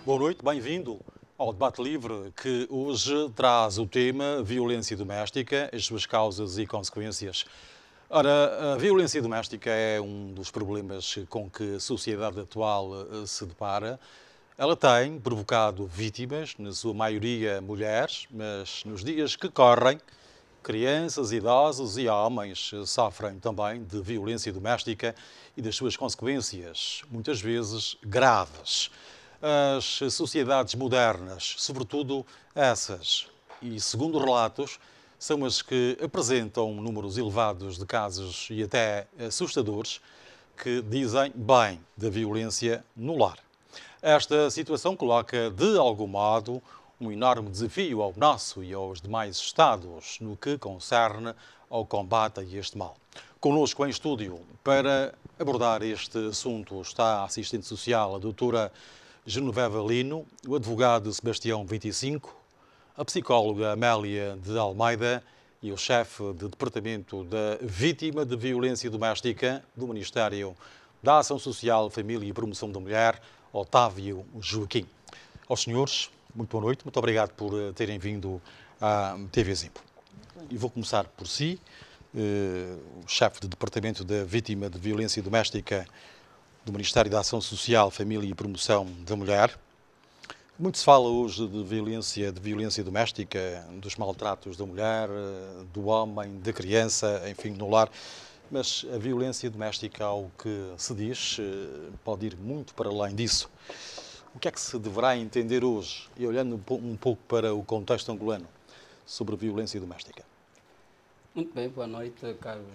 Boa noite, bem-vindo ao Debate Livre, que hoje traz o tema violência doméstica, as suas causas e consequências. Ora, a violência doméstica é um dos problemas com que a sociedade atual se depara. Ela tem provocado vítimas, na sua maioria mulheres, mas nos dias que correm, crianças, idosos e homens sofrem também de violência doméstica e das suas consequências, muitas vezes graves. As sociedades modernas, sobretudo essas, e segundo relatos, são as que apresentam números elevados de casos e até assustadores que dizem bem da violência no lar. Esta situação coloca, de algum modo, um enorme desafio ao nosso e aos demais Estados no que concerne ao combate a este mal. Conosco em estúdio, para abordar este assunto, está a assistente social, a doutora Genoveva Lino, o advogado Sebastião 25, a psicóloga Amélia de Almeida e o chefe de Departamento da Vítima de Violência Doméstica do Ministério da Ação Social, Família e Promoção da Mulher, Otávio Joaquim. Aos senhores, muito boa noite, muito obrigado por terem vindo à TV Zimpo. E vou começar por si, o chefe de Departamento da Vítima de Violência Doméstica do Ministério da Ação Social, Família e Promoção da Mulher. Muito se fala hoje de violência doméstica, dos maltratos da mulher, do homem, da criança, enfim, no lar. Mas a violência doméstica, ao que se diz, pode ir muito para além disso. O que é que se deverá entender hoje, e olhando um pouco para o contexto angolano, sobre a violência doméstica? Muito bem, boa noite, caros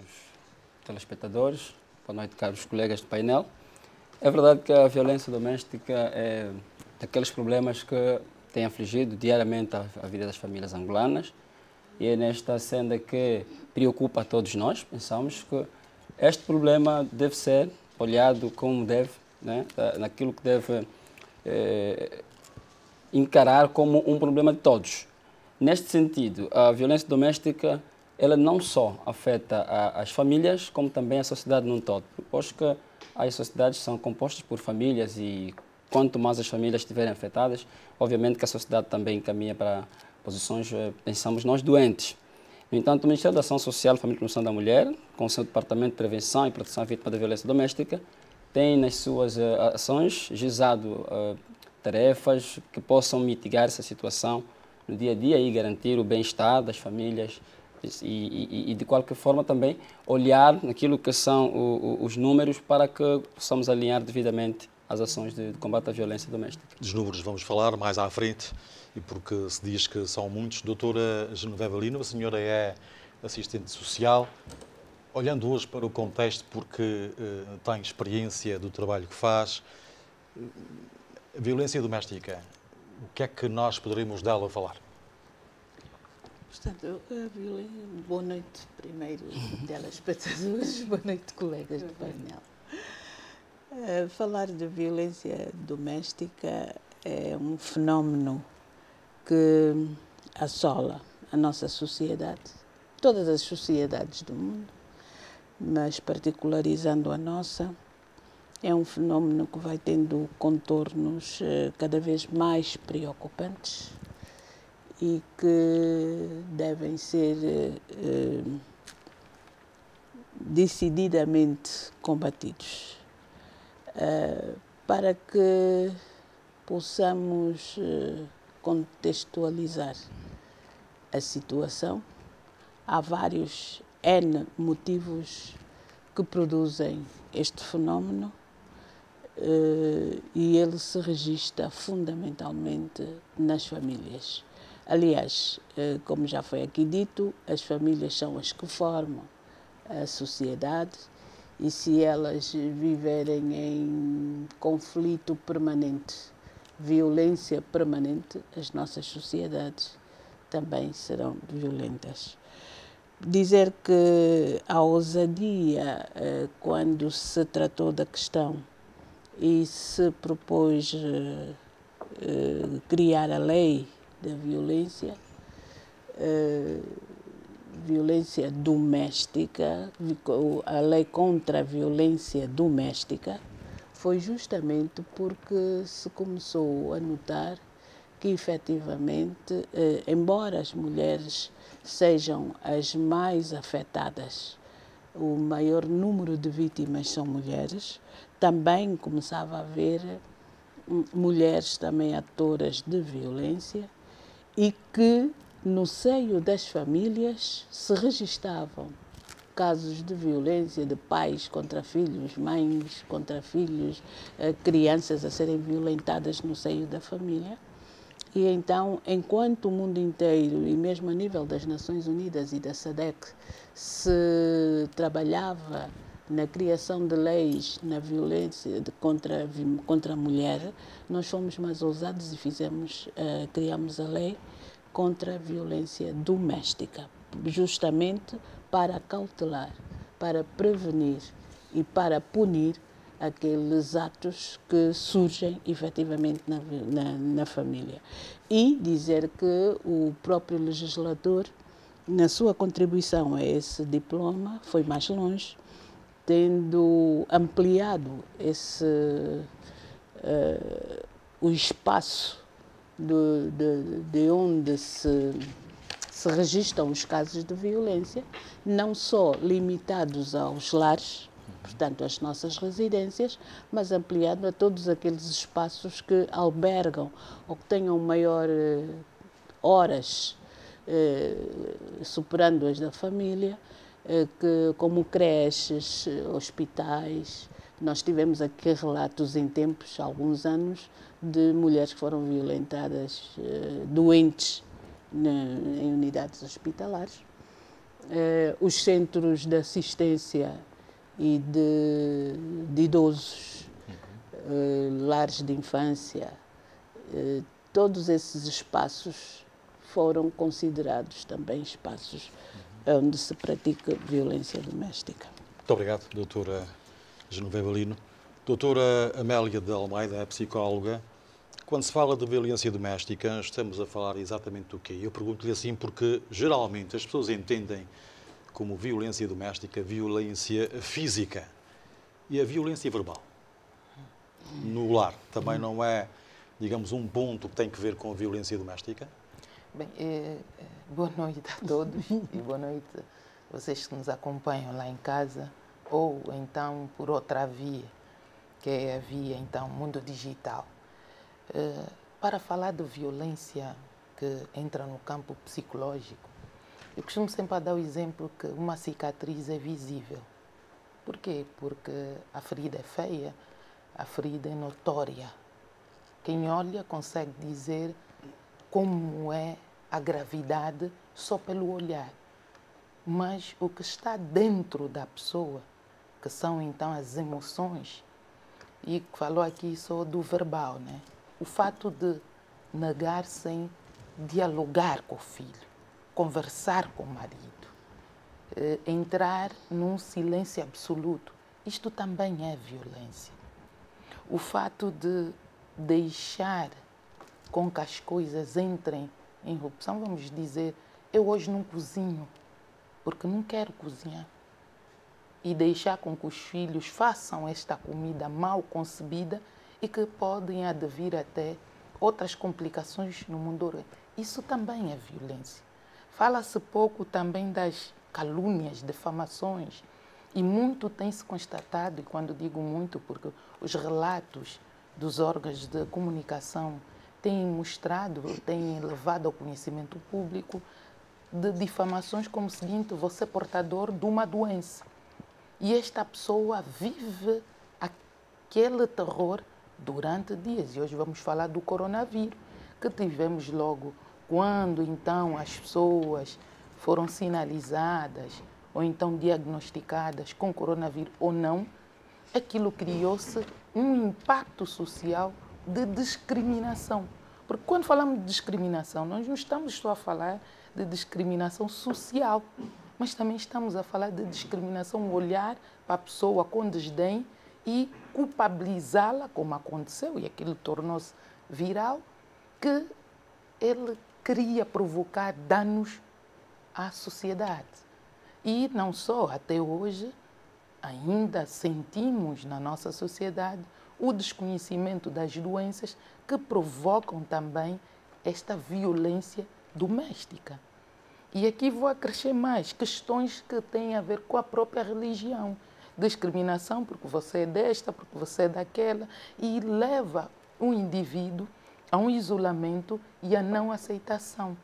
telespectadores, boa noite, caros colegas do painel. É verdade que a violência doméstica é daqueles problemas que têm afligido diariamente a vida das famílias angolanas e é nesta senda que preocupa a todos nós. Pensamos que este problema deve ser olhado como deve, né? Naquilo que deve encarar como um problema de todos. Neste sentido, a violência doméstica ela não só afeta as famílias, como também a sociedade num todo, posto que as sociedades são compostas por famílias e quanto mais as famílias estiverem afetadas, obviamente que a sociedade também caminha para posições, pensamos nós, doentes. No entanto, o Ministério da Ação Social, Família e Promoção da Mulher, com o seu Departamento de Prevenção e Proteção à Vítima da Violência Doméstica, tem nas suas ações gizado tarefas que possam mitigar essa situação no dia a dia e garantir o bem-estar das famílias e de qualquer forma também olhar naquilo que são os números para que possamos alinhar devidamente as ações de combate à violência doméstica. Dos números vamos falar mais à frente, e porque se diz que são muitos. Doutora Genoveva Lino, a senhora é assistente social. Olhando hoje para o contexto, porque tem experiência do trabalho que faz, a violência doméstica, o que é que nós poderemos dela falar? Portanto, boa noite primeiro, telespectadores, boa noite, colegas do painel. Falar de violência doméstica é um fenómeno que assola a nossa sociedade, todas as sociedades do mundo, mas particularizando a nossa, é um fenómeno que vai tendo contornos cada vez mais preocupantes e que devem ser decididamente combatidos. Para que possamos contextualizar a situação, há vários N motivos que produzem este fenómeno e ele se registra fundamentalmente nas famílias. Aliás, como já foi aqui dito, as famílias são as que formam a sociedade e se elas viverem em conflito permanente, violência permanente, as nossas sociedades também serão violentas. Dizer que a ousadia, quando se tratou da questão e se propôs criar a lei da violência doméstica, a lei contra a violência doméstica, foi justamente porque se começou a notar que, efetivamente, embora as mulheres sejam as mais afetadas, o maior número de vítimas são mulheres, também começava a haver mulheres também autoras de violência e que, no seio das famílias, se registavam casos de violência de pais contra filhos, mães contra filhos, crianças a serem violentadas no seio da família. E então, enquanto o mundo inteiro, e mesmo a nível das Nações Unidas e da SADC, se trabalhava na criação de leis na violência contra a mulher, nós fomos mais ousados e criamos a lei contra a violência doméstica, justamente para cautelar, para prevenir e para punir aqueles atos que surgem efetivamente na família. E dizer que o próprio legislador, na sua contribuição a esse diploma, foi mais longe, tendo ampliado o espaço de onde se registram os casos de violência, não só limitados aos lares, portanto, às nossas residências, mas ampliado a todos aqueles espaços que albergam ou que tenham maior horas, superando as da família, como creches, hospitais. Nós tivemos aqui relatos em tempos, há alguns anos, de mulheres que foram violentadas, doentes, em unidades hospitalares. Os centros de assistência e de idosos, lares de infância, todos esses espaços foram considerados também espaços onde se pratica violência doméstica. Muito obrigado, doutora Genoveva Lino. Doutora Amélia de Almeida, é psicóloga. Quando se fala de violência doméstica, estamos a falar exatamente do quê? Eu pergunto-lhe assim porque, geralmente, as pessoas entendem como violência doméstica, violência física e a violência verbal. No lar, também não é, digamos, um ponto que tem que ver com a violência doméstica? Bem, boa noite a todos e boa noite a vocês que nos acompanham lá em casa ou então por outra via, que é a via, então, mundo digital. Para falar de violência que entra no campo psicológico, eu costumo sempre dar o exemplo que uma cicatriz é visível. Por quê? Porque a ferida é feia, a ferida é notória. Quem olha consegue dizer como é a gravidade só pelo olhar. Mas o que está dentro da pessoa, que são então as emoções, e falou aqui só do verbal, né? O fato de negar-se em dialogar com o filho, conversar com o marido, entrar num silêncio absoluto, isto também é violência. O fato de deixar com que as coisas entrem em erupção, vamos dizer, eu hoje não cozinho, porque não quero cozinhar. E deixar com que os filhos façam esta comida mal concebida e que podem advir até outras complicações no mundo. Isso também é violência. Fala-se pouco também das calúnias, difamações, e muito tem-se constatado, e quando digo muito, porque os relatos dos órgãos de comunicação têm mostrado, têm levado ao conhecimento público de difamações como o seguinte: você é portador de uma doença. E esta pessoa vive aquele terror durante dias. E hoje vamos falar do coronavírus, que tivemos logo quando então as pessoas foram sinalizadas ou então diagnosticadas com coronavírus ou não, aquilo criou-se um impacto social de discriminação. Porque quando falamos de discriminação, nós não estamos só a falar de discriminação social, mas também estamos a falar de discriminação, olhar para a pessoa com desdém e culpabilizá-la, como aconteceu, e aquilo tornou-se viral, que ele queria provocar danos à sociedade. E não só, até hoje, ainda sentimos na nossa sociedade o desconhecimento das doenças que provocam também esta violência doméstica. E aqui vou acrescer mais questões que têm a ver com a própria religião. Discriminação porque você é desta, porque você é daquela, e leva o indivíduo a um isolamento e a não aceitação.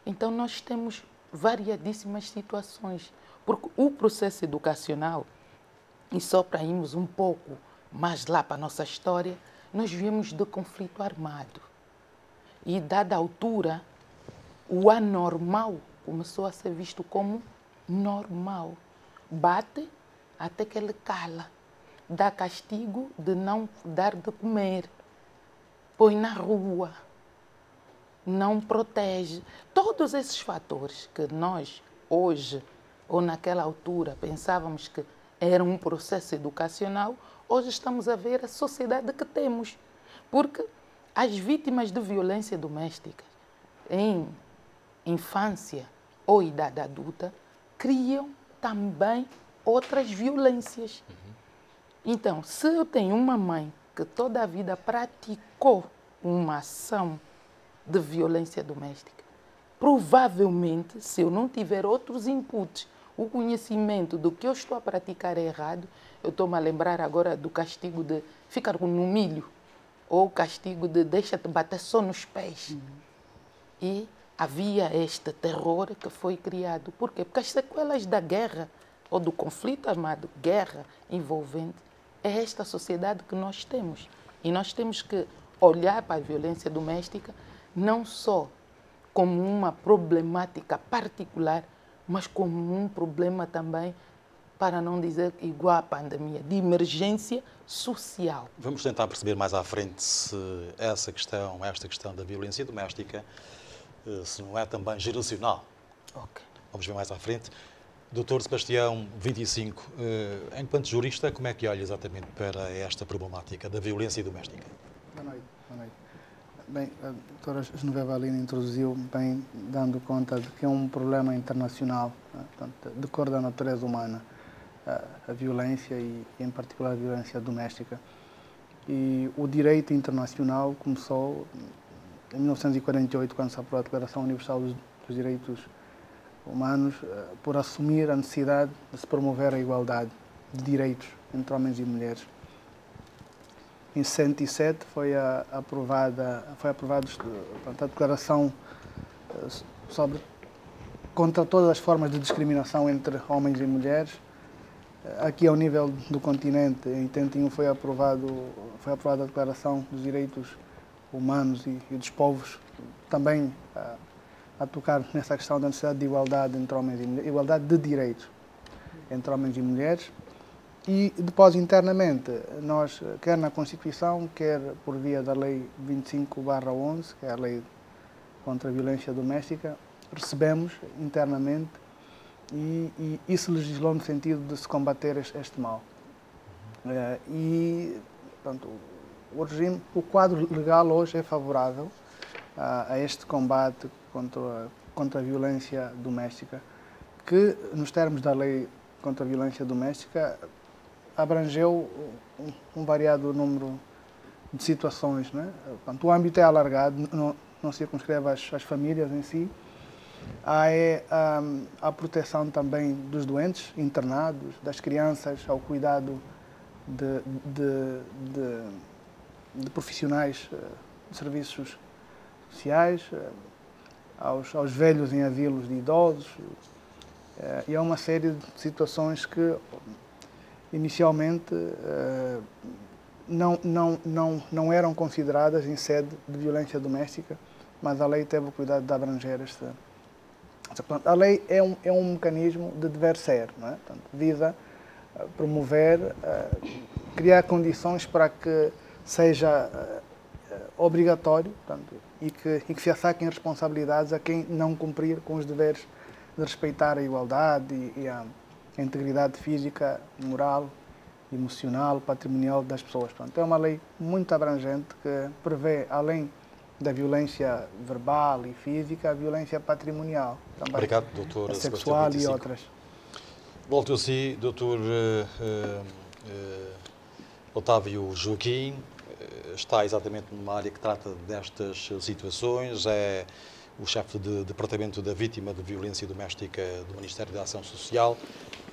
Então nós temos variadíssimas situações, porque o processo educacional, e só para irmos um pouco mais lá para a nossa história, nós viemos do conflito armado. E dada a altura, o anormal começou a ser visto como normal. Bate até que ele cala. Dá castigo de não dar de comer. Põe na rua. Não protege. Todos esses fatores que nós, hoje, ou naquela altura, pensávamos que era um processo educacional, hoje estamos a ver a sociedade que temos. Porque as vítimas de violência doméstica em infância ou idade adulta criam também outras violências. Então, se eu tenho uma mãe que toda a vida praticou uma ação de violência doméstica, provavelmente, se eu não tiver outros inputs, o conhecimento do que eu estou a praticar é errado, eu estou-me a lembrar agora do castigo de ficar no milho, ou o castigo de deixa-te bater só nos pés. E havia este terror que foi criado. Por quê? Porque as sequelas da guerra, ou do conflito armado, guerra envolvente, é esta sociedade que nós temos. E nós temos que olhar para a violência doméstica não só como uma problemática particular, mas como um problema também, para não dizer igual à pandemia, de emergência social. Vamos tentar perceber mais à frente se esta questão da violência doméstica, se não é também geracional. Okay. Vamos ver mais à frente. Dr. Sebastião, 25, enquanto jurista, como é que olha exatamente para esta problemática da violência doméstica? Boa noite. Boa noite. Bem, a doutora Genoveva Alina introduziu bem, dando conta de que é um problema internacional, portanto, de cor da natureza humana, a violência e, em particular, a violência doméstica. E o direito internacional começou em 1948, quando se aprovou a Declaração Universal dos Direitos Humanos, por assumir a necessidade de se promover a igualdade de direitos entre homens e mulheres. Em 67 foi aprovada a Declaração contra todas as formas de discriminação entre homens e mulheres. Aqui, ao nível do continente, em 81 foi aprovada a Declaração dos Direitos Humanos e dos Povos, também a tocar nessa questão da necessidade de igualdade entre homens e mulheres, igualdade de direitos entre homens e mulheres. E depois, internamente, nós, quer na Constituição, quer por via da Lei 25/11, que é a Lei contra a Violência Doméstica, recebemos internamente e isso legislou no sentido de se combater este mal. E, portanto, o quadro legal hoje é favorável a este combate contra a violência doméstica, que, nos termos da Lei contra a Violência Doméstica, abrangeu um variado número de situações, né? Portanto, o âmbito é alargado, não circunscreve as famílias em si. Há a proteção também dos doentes internados, das crianças, ao cuidado de profissionais de serviços sociais, aos velhos em asilos de idosos. E há uma série de situações que inicialmente não eram consideradas em sede de violência doméstica, mas a lei teve o cuidado de abranger esta. A lei é um mecanismo de dever ser, não é? Portanto, visa promover, criar condições para que seja obrigatório, portanto, e que se assaquem responsabilidades a quem não cumprir com os deveres de respeitar a igualdade e a integridade física, moral, emocional, patrimonial das pessoas. Portanto, é uma lei muito abrangente que prevê, além da violência verbal e física, a violência patrimonial. Também. Obrigado, doutor. A sexual e outras. Volto a si, doutor Otávio Joaquim está exatamente numa área que trata destas situações, é o chefe de Departamento da Vítima de Violência Doméstica do Ministério da Ação Social.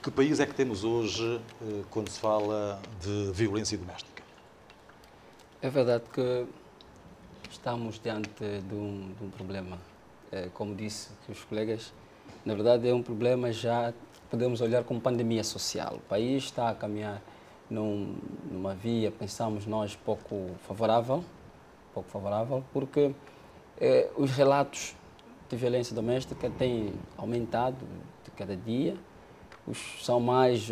Que país é que temos hoje quando se fala de violência doméstica? É verdade que estamos diante de um problema. Como disse os colegas, na verdade é um problema já, podemos olhar como pandemia social. O país está a caminhar numa via, pensamos nós, pouco favorável, porque os relatos de violência doméstica têm aumentado de cada dia. São mais...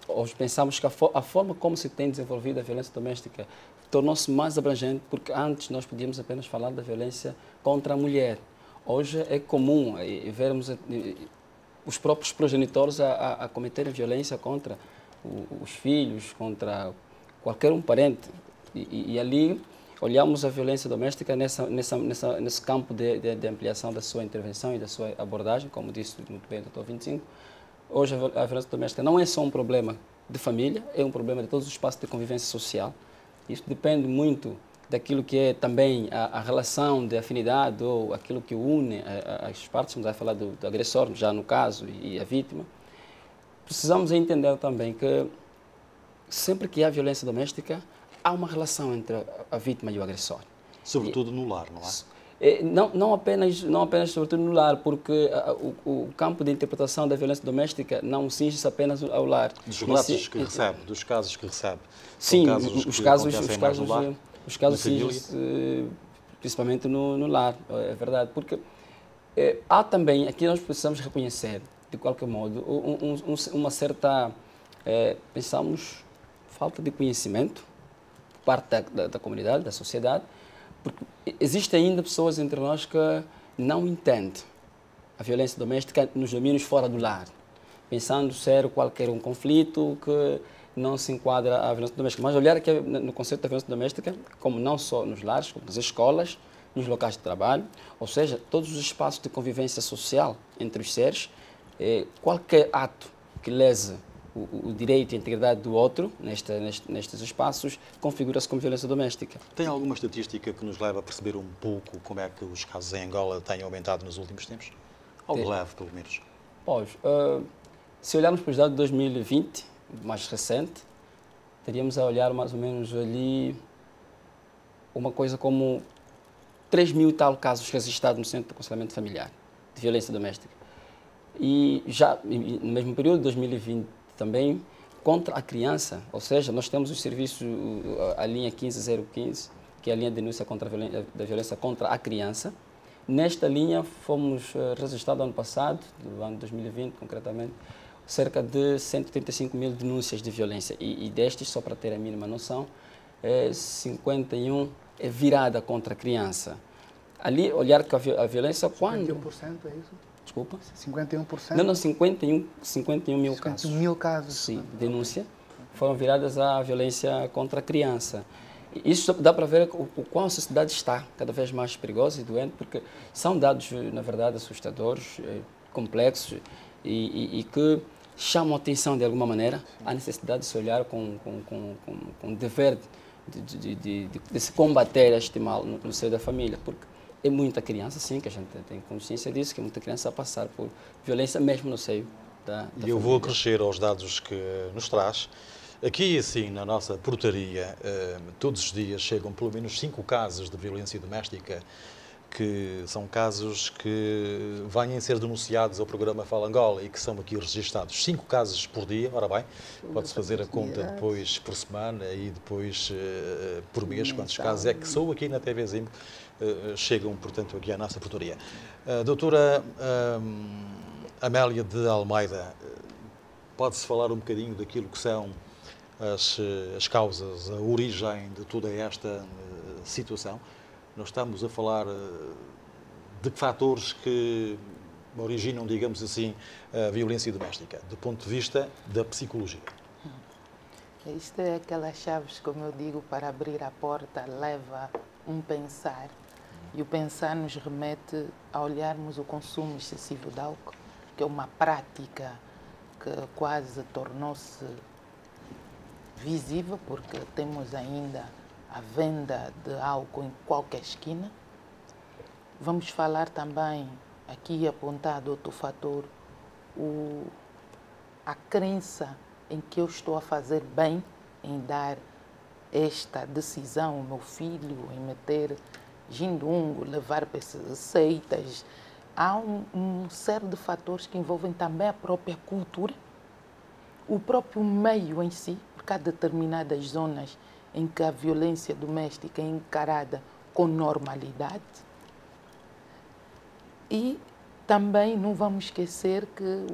hoje pensamos que a forma como se tem desenvolvido a violência doméstica tornou-se mais abrangente, porque antes nós podíamos apenas falar da violência contra a mulher. Hoje é comum vermos os próprios progenitores a cometerem violência contra os filhos, contra qualquer um parente. E ali olhamos a violência doméstica nesse campo de ampliação da sua intervenção e da sua abordagem, como disse muito bem o Dr. 25. Hoje a violência doméstica não é só um problema de família, é um problema de todos os espaços de convivência social. Isso depende muito daquilo que é também a relação de afinidade ou aquilo que une as partes, vamos falar do agressor, já no caso, e a vítima. Precisamos entender também que sempre que há violência doméstica, há uma relação entre a vítima e o agressor. Sobretudo no lar, não é? Não apenas sobretudo no lar, porque o campo de interpretação da violência doméstica não cinge-se apenas ao lar. Dos relatos que recebe, dos casos que recebe. Sim, os casos cingem-se principalmente no lar, é verdade. Porque há também, aqui nós precisamos reconhecer, de qualquer modo, uma certa, pensamos, falta de conhecimento por parte da comunidade, da sociedade, porque existem ainda pessoas entre nós que não entendem a violência doméstica nos domínios fora do lar, pensando ser qualquer um conflito que não se enquadra à violência doméstica. Mas olhar aqui no conceito da violência doméstica, como não só nos lares, como nas escolas, nos locais de trabalho, ou seja, todos os espaços de convivência social entre os seres, qualquer ato que lese o direito e a integridade do outro, nestes espaços, configura-se como violência doméstica. Tem alguma estatística que nos leva a perceber um pouco como é que os casos em Angola têm aumentado nos últimos tempos? Algo leve, pelo menos. Pois, se olharmos para os dados de 2020, mais recente, teríamos a olhar mais ou menos ali uma coisa como 3.000 e tal casos registrados no Centro de Aconselhamento Familiar de violência doméstica. E já no mesmo período, 2020 também, contra a criança, ou seja, nós temos o serviço, a linha 15015, que é a linha de denúncia da violência contra a criança. Nesta linha fomos registrados ano passado, no ano 2020 concretamente, cerca de 135.000 denúncias de violência. E destes, só para ter a mínima noção, 51 é virada contra a criança. Ali, olhar que a violência, quando... 51% é isso? Desculpa? 51%? Não, 51 mil casos. 51 mil casos. Sim, denúncia, foram viradas à violência contra a criança. Isso dá para ver o quão a sociedade está cada vez mais perigosa e doente, porque são dados, na verdade, assustadores, complexos e que chamam a atenção, de alguma maneira, a necessidade de se olhar com dever de se combater este mal no seio da família, porque é muita criança, sim, que a gente tem consciência disso, que é muita criança a passar por violência mesmo no seio da família. E eu vou acrescer aos dados que nos traz. Aqui, assim, na nossa portaria, todos os dias chegam pelo menos 5 casos de violência doméstica, que são casos que vêm ser denunciados ao programa Fala Angola e que são aqui registados. 5 casos por dia, ora bem, pode-se fazer a conta depois por semana e depois por mês, quantos casos é que sou aqui na TV Zimbo, chegam, portanto, aqui à nossa portaria. Doutora Amélia de Almeida, pode-se falar um bocadinho daquilo que são as causas, a origem de toda esta situação? Nós estamos a falar de fatores que originam, digamos assim, a violência doméstica, do ponto de vista da psicologia. Isto é aquelas chaves, como eu digo, para abrir a porta, leva um pensar. E o pensar nos remete a olharmos o consumo excessivo de álcool, que é uma prática que quase tornou-se visível, porque temos ainda a venda de álcool em qualquer esquina. Vamos falar também, aqui apontado outro fator, a crença em que eu estou a fazer bem em dar esta decisão ao meu filho, em meter gindungo, levar para essas receitas. Há um sério de fatores que envolvem também a própria cultura, o próprio meio em si, porque há determinadas zonas em que a violência doméstica é encarada com normalidade. E também não vamos esquecer que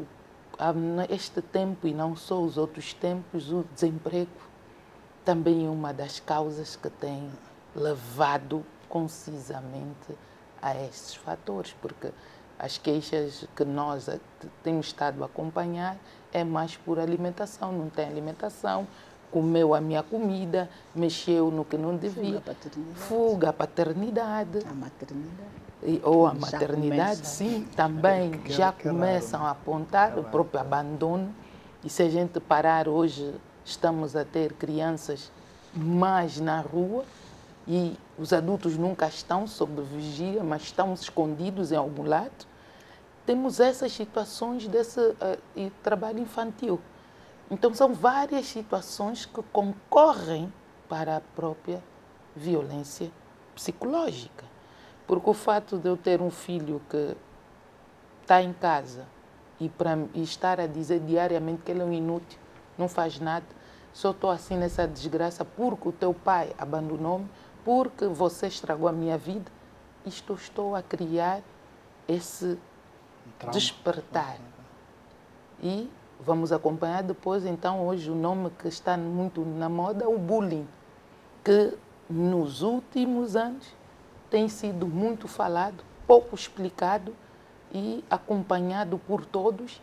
este tempo, e não só os outros tempos, o desemprego também é uma das causas que tem levado concisamente a estes fatores, porque as queixas que nós temos estado a acompanhar é mais por alimentação, não tem alimentação, comeu a minha comida, mexeu no que não devia. Fuga à paternidade. A maternidade. Ou a maternidade, sim, também já começam a apontar o próprio abandono. E se a gente parar hoje, estamos a ter crianças mais na rua e os adultos nunca estão sob vigia, mas estão escondidos em algum lado. Temos essas situações desse trabalho infantil. Então, são várias situações que concorrem para a própria violência psicológica. Porque o fato de eu ter um filho que está em casa e estar a dizer diariamente que ele é um inútil, não faz nada, só estou assim nessa desgraça porque o teu pai abandonou-me, porque você estragou a minha vida, estou a criar esse despertar. E vamos acompanhar depois, então, hoje o nome que está muito na moda é o bullying, que nos últimos anos tem sido muito falado, pouco explicado e acompanhado por todos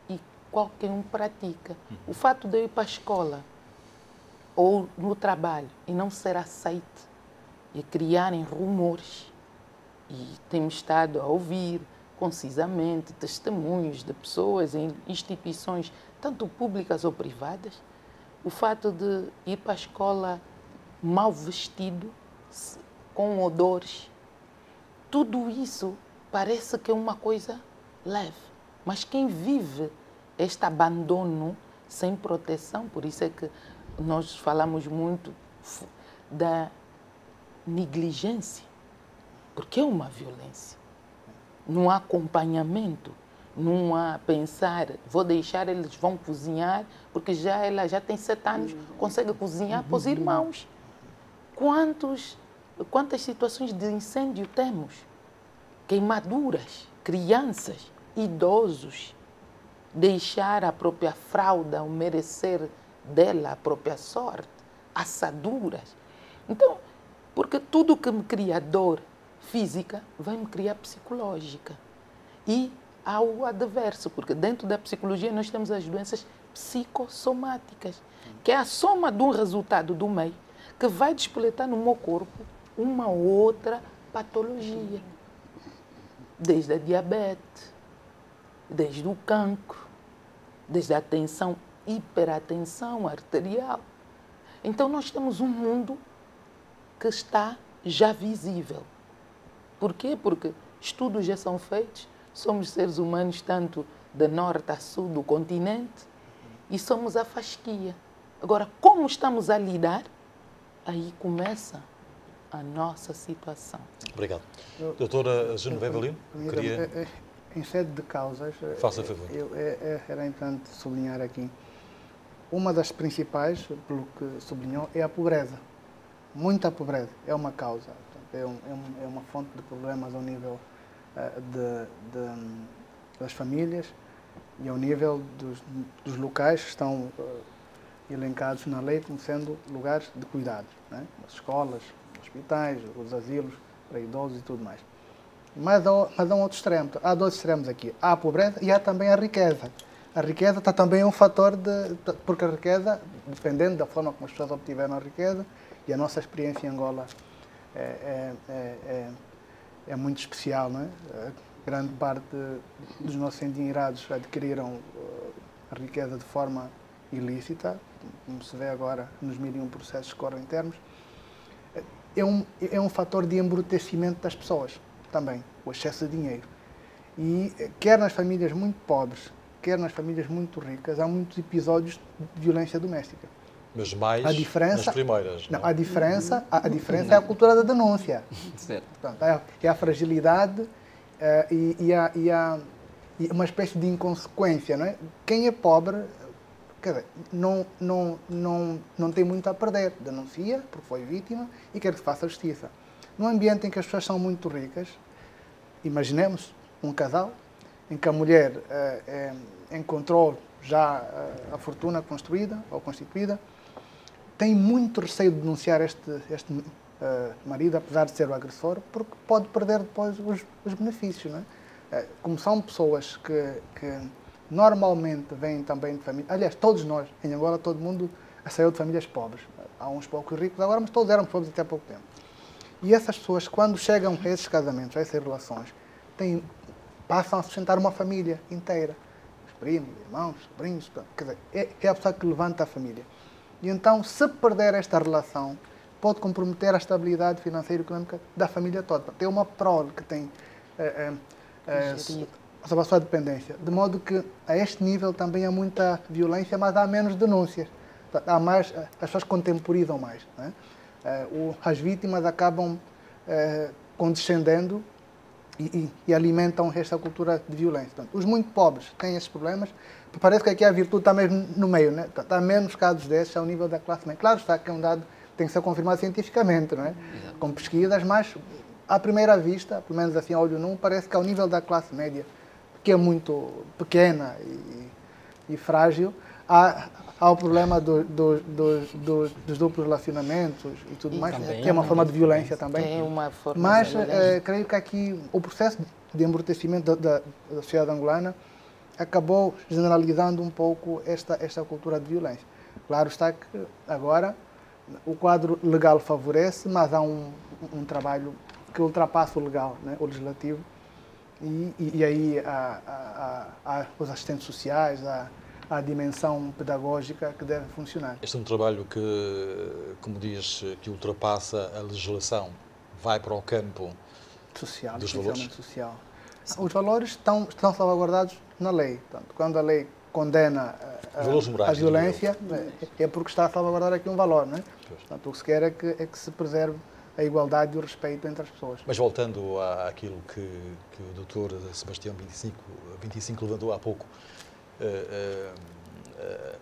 e qualquer um pratica. O fato de eu ir para a escola ou no trabalho e não ser aceite e criarem rumores, e temos estado a ouvir concisamente testemunhos de pessoas em instituições, tanto públicas ou privadas, o fato de ir para a escola mal vestido, com odores, tudo isso parece que é uma coisa leve. Mas quem vive este abandono sem proteção, por isso é que nós falamos muito da negligência, porque é uma violência. Não há acompanhamento, não há pensar, vou deixar, eles vão cozinhar, porque ela já tem 7 anos, consegue cozinhar para os irmãos. Quantas situações de incêndio temos? Queimaduras, crianças, idosos, deixar a própria fralda, o merecer dela, a própria sorte, assaduras. Então, porque tudo que me cria dor física vai me criar psicológica. E há o adverso, porque dentro da psicologia nós temos as doenças psicossomáticas, que é a soma de um resultado do meio que vai despoletar no meu corpo uma outra patologia. Desde a diabetes, desde o cancro, desde a tensão, hiperatenção arterial. Então nós temos um mundo que está já visível. Por quê? Porque estudos já são feitos, somos seres humanos tanto de norte a sul do continente e somos a fasquia. Agora, como estamos a lidar, aí começa a nossa situação. Obrigado. Doutora Genoveva Lino, queria... Em sede de causas, faça favor. Era importante sublinhar aqui, uma das principais, pelo que sublinhou, é a pobreza. Muita pobreza é uma causa, é uma fonte de problemas ao nível das famílias e ao nível dos locais que estão elencados na lei como sendo lugares de cuidado, né? As escolas, os hospitais, os asilos para idosos e tudo mais. Mas há um outro extremo, há 2 extremos aqui, há a pobreza e há também a riqueza. A riqueza está também um fator porque a riqueza, dependendo da forma como as pessoas obtiveram a riqueza, e a nossa experiência em Angola é muito especial, não é? Grande parte dos nossos endinheirados adquiriram a riqueza de forma ilícita, como se vê agora nos 1001 processos que correm internos, é um fator de embrutecimento das pessoas também, o excesso de dinheiro. E quer nas famílias muito pobres, quer nas famílias muito ricas, há muitos episódios de violência doméstica. Mas mais nas primeiras. Não, a diferença é a cultura da denúncia. Certo. Portanto, é a fragilidade e uma espécie de inconsequência. Não é? Quem é pobre, quer dizer, não tem muito a perder. Denuncia, porque foi vítima, e quer que se faça justiça. Num ambiente em que as pessoas são muito ricas, imaginemos um casal em que a mulher encontrou já a fortuna construída ou constituída, tem muito receio de denunciar este marido, apesar de ser o agressor, porque pode perder depois os benefícios. Não é? Como são pessoas que normalmente vêm também de família... Aliás, todos nós, em Angola, todo mundo saiu de famílias pobres. Há uns poucos ricos agora, mas todos eram pobres até há pouco tempo. E essas pessoas, quando chegam a esses casamentos, a essas relações, passam a sustentar uma família inteira. Os primos, irmãos, sobrinhos, quer dizer, é a pessoa que levanta a família. E então, se perder esta relação, pode comprometer a estabilidade financeira e económica da família toda. Tem uma prole que tem sobre a sua dependência. De modo que, a este nível, também há muita violência, mas há menos denúncias. Há mais, as pessoas contemporizam mais. Não é? As vítimas acabam condescendendo e alimentam esta cultura de violência. Portanto, os muito pobres têm esses problemas. Parece que aqui a virtude está mesmo no meio, né? Há menos casos desses ao nível da classe média. Claro está que é um dado que tem que ser confirmado cientificamente, não é? Com pesquisas, mas à primeira vista, pelo menos assim a olho nu, parece que ao nível da classe média, que é muito pequena e frágil, há o problema dos duplos relacionamentos e tudo mais, também, que é uma forma de violência também. É uma forma Mas de violência. creio que aqui o processo de embrutecimento da sociedade angolana acabou generalizando um pouco esta cultura de violência. Claro está que agora o quadro legal favorece, mas há um trabalho que ultrapassa o legal, né, o legislativo, e aí há os assistentes sociais, há a dimensão pedagógica que deve funcionar. Este é um trabalho que, como diz, que ultrapassa a legislação, vai para o campo social, dos valores. Social. Os valores estão salvaguardados na lei. Portanto, quando a lei condena a violência, é porque está a salvaguardar aqui um valor, não é? Portanto, o que se quer é que se preserve a igualdade e o respeito entre as pessoas. Mas voltando àquilo que o Dr. Sebastião 25 levantou há pouco,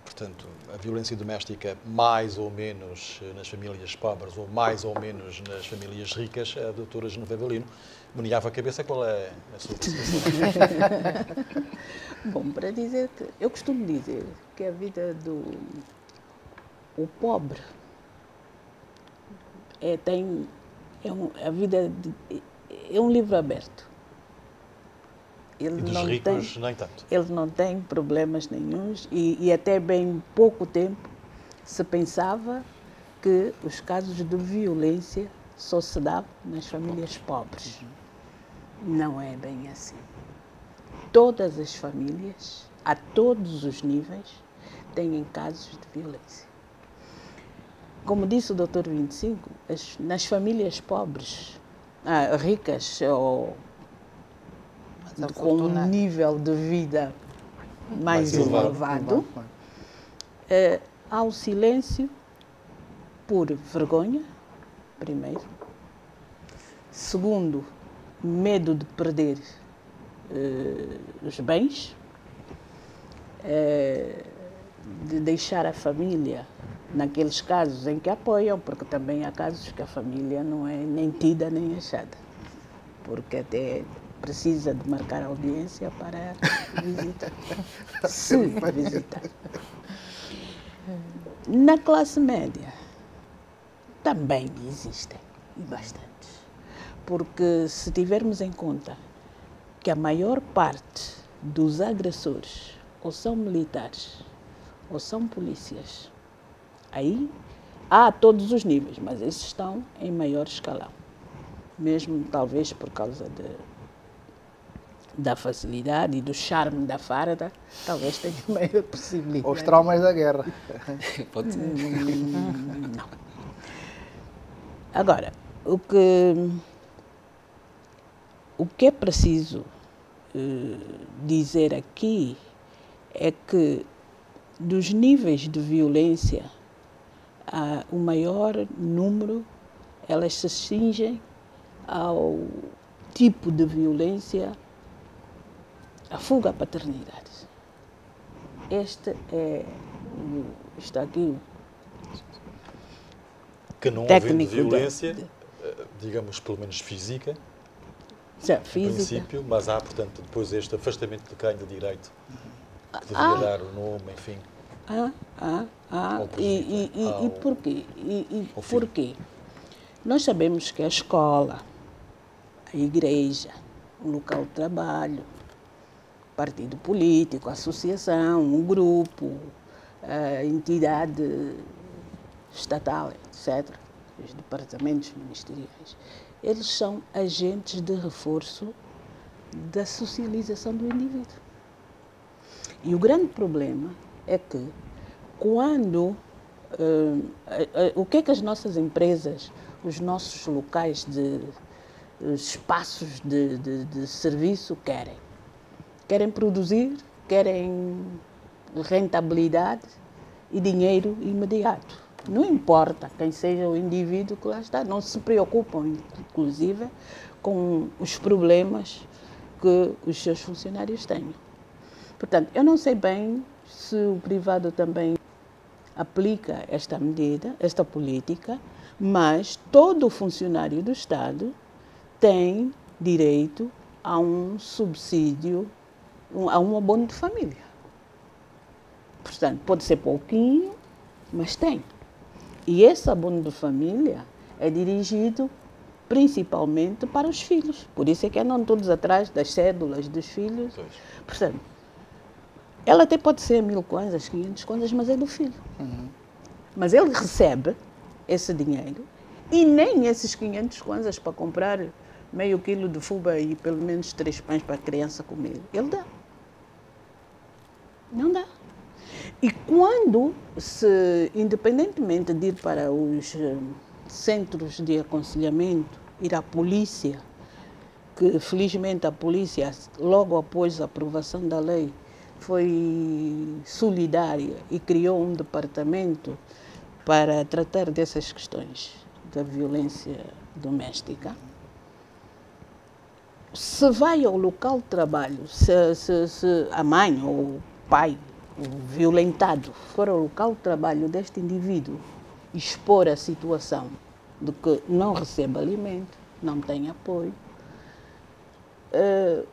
portanto, a violência doméstica mais ou menos nas famílias pobres ou mais ou menos nas famílias ricas, a doutora Genoveva Lino meneava a cabeça. Qual é a sua percepção? Bom, para dizer que eu costumo dizer que a vida o pobre a vida é um livro aberto. Ele e dos ricos, nem tanto. Ele não tem problemas nenhuns e até bem pouco tempo se pensava que os casos de violência só se davam nas famílias pobres. Não é bem assim. Todas as famílias, a todos os níveis, têm casos de violência. Como disse o Dr. 25, nas famílias pobres, ricas ou com um nível de vida mais elevado, há o silêncio por vergonha, primeiro. Segundo, medo de perder os bens, de deixar a família, naqueles casos em que apoiam, porque também há casos que a família não é nem tida nem achada, porque até precisa de marcar audiência para visitar. Se visitar. Na classe média também existem, e bastantes, porque se tivermos em conta que a maior parte dos agressores ou são militares ou são polícias, aí há a todos os níveis, mas esses estão em maior escalão, mesmo talvez por causa da facilidade e do charme da farda, talvez tenha maior possibilidade. Os traumas da guerra. Pode ser. Não. Agora, o que é preciso dizer aqui é que dos níveis de violência, o maior número, elas se cingem ao tipo de violência, a fuga à paternidade. Está aqui Que não havendo técnico violência, digamos, pelo menos física, em física. princípio, mas há, portanto, depois este afastamento de quem de direito, que deveria dar o nome, enfim. Ou E porquê? ao filho. Porquê? Nós sabemos que a escola, a igreja, o local de trabalho, partido político, associação, um grupo, a entidade estatal, etc., os departamentos ministeriais, eles são agentes de reforço da socialização do indivíduo. E o grande problema é que quando o que é que as nossas empresas, os nossos locais de espaços de serviço querem? Querem produzir, querem rentabilidade e dinheiro imediato. Não importa quem seja o indivíduo que lá está, não se preocupam, inclusive, com os problemas que os seus funcionários tenham. Portanto, eu não sei bem se o privado também aplica esta medida, esta política, mas todo funcionário do Estado tem direito a um subsídio, a um abono de família. Portanto, pode ser pouquinho, mas tem. E esse abono de família é dirigido principalmente para os filhos. Por isso é que andam todos atrás das cédulas dos filhos. Pois. Portanto, ela até pode ser 1000 kwanzas, 500 kwanzas, mas é do filho. Mas ele recebe esse dinheiro e nem esses 500 kwanzas para comprar meio quilo de fuba e pelo menos 3 pães para a criança comer. Ele dá. Não dá. E quando independentemente de ir para os centros de aconselhamento, ir à polícia, que felizmente a polícia, logo após a aprovação da lei, foi solidária e criou um departamento para tratar dessas questões da violência doméstica. Se vai ao local de trabalho, se a mãe ou o pai, o violentado, for ao local de trabalho deste indivíduo, expor a situação de que não recebe alimento, não tem apoio,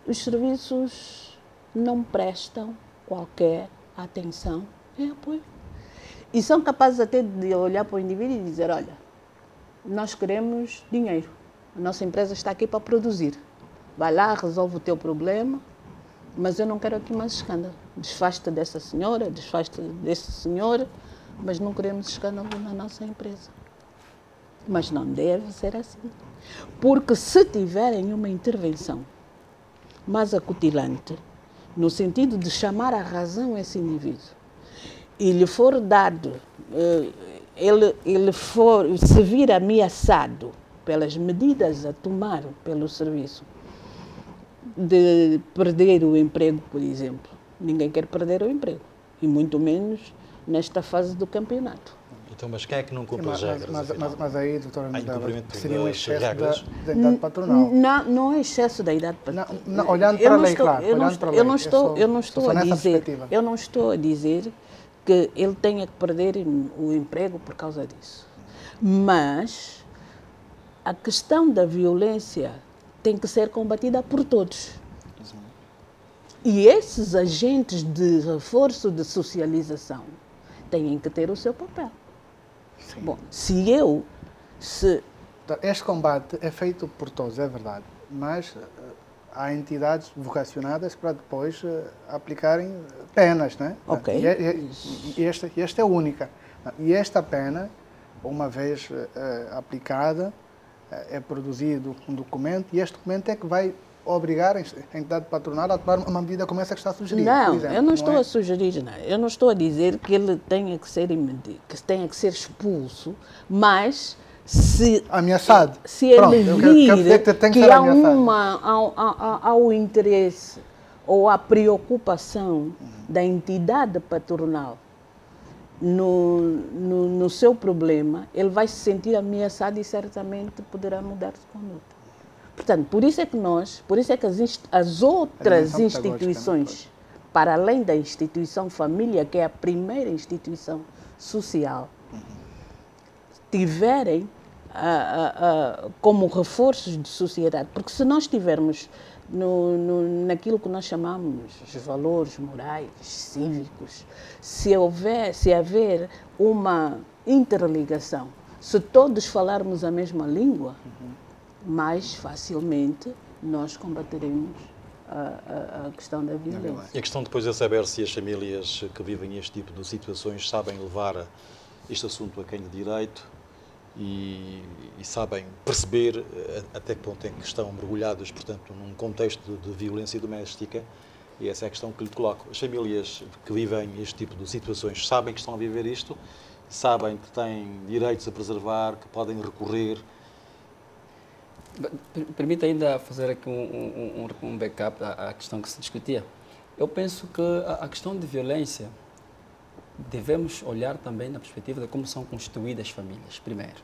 os serviços não prestam qualquer atenção e apoio. E são capazes até de olhar para o indivíduo e dizer, olha, nós queremos dinheiro, a nossa empresa está aqui para produzir. Vai lá, resolve o teu problema, mas eu não quero aqui mais escândalo. Desfaz-te dessa senhora, desfaz-te desse senhor, mas não queremos escândalo na nossa empresa. Mas não deve ser assim. Porque se tiverem uma intervenção mais acutilante, no sentido de chamar à razão esse indivíduo, e lhe for dado, ele se vir ameaçado pelas medidas a tomar pelo serviço, de perder o emprego, por exemplo. Ninguém quer perder o emprego, e muito menos nesta fase do campeonato. Então, mas quem é que não cumpre as regras? Mas aí, doutora, seria um excesso regras? da idade patronal. Não é excesso da idade patronal. Olhando para a lei, claro. Eu não estou a dizer que ele tenha que perder o emprego por causa disso. Mas a questão da violência tem que ser combatida por todos. E esses agentes de reforço de socialização têm que ter o seu papel. Sim. Bom, Este combate é feito por todos, é verdade, mas há entidades vocacionadas para depois aplicarem penas, não é? Ok. E esta é única. E esta pena, uma vez aplicada, é produzido um documento, e este documento é que vai obrigar a entidade patronal a tomar uma medida como essa que está a sugerir. Não, por exemplo, eu não estou é? a sugerir nada. Eu não estou a dizer que ele tenha que ser expulso, mas Ameaçado. se ele Pronto, eu quero dizer vir tem que ser há ameaçado. há o interesse ou a preocupação da entidade patronal no seu problema, ele vai se sentir ameaçado e certamente poderá mudar de conduta. Portanto, por isso é que as outras instituições, para além da instituição família, que é a primeira instituição social, tiverem como reforços de sociedade. Porque se nós tivermos naquilo que nós chamamos de valores morais, cívicos, se haver uma interligação, se todos falarmos a mesma língua, mais facilmente nós combateremos a questão da violência. E a questão depois é saber se as famílias que vivem este tipo de situações sabem levar este assunto a quem de direito e sabem perceber até que ponto é que estão mergulhados, portanto, num contexto de violência doméstica. E essa é a questão que lhe coloco. As famílias que vivem este tipo de situações sabem que estão a viver isto, sabem que têm direitos a preservar, que podem recorrer. Permita ainda fazer aqui um backup à questão que se discutia. Eu penso que a questão de violência devemos olhar também na perspectiva de como são constituídas as famílias, primeiro.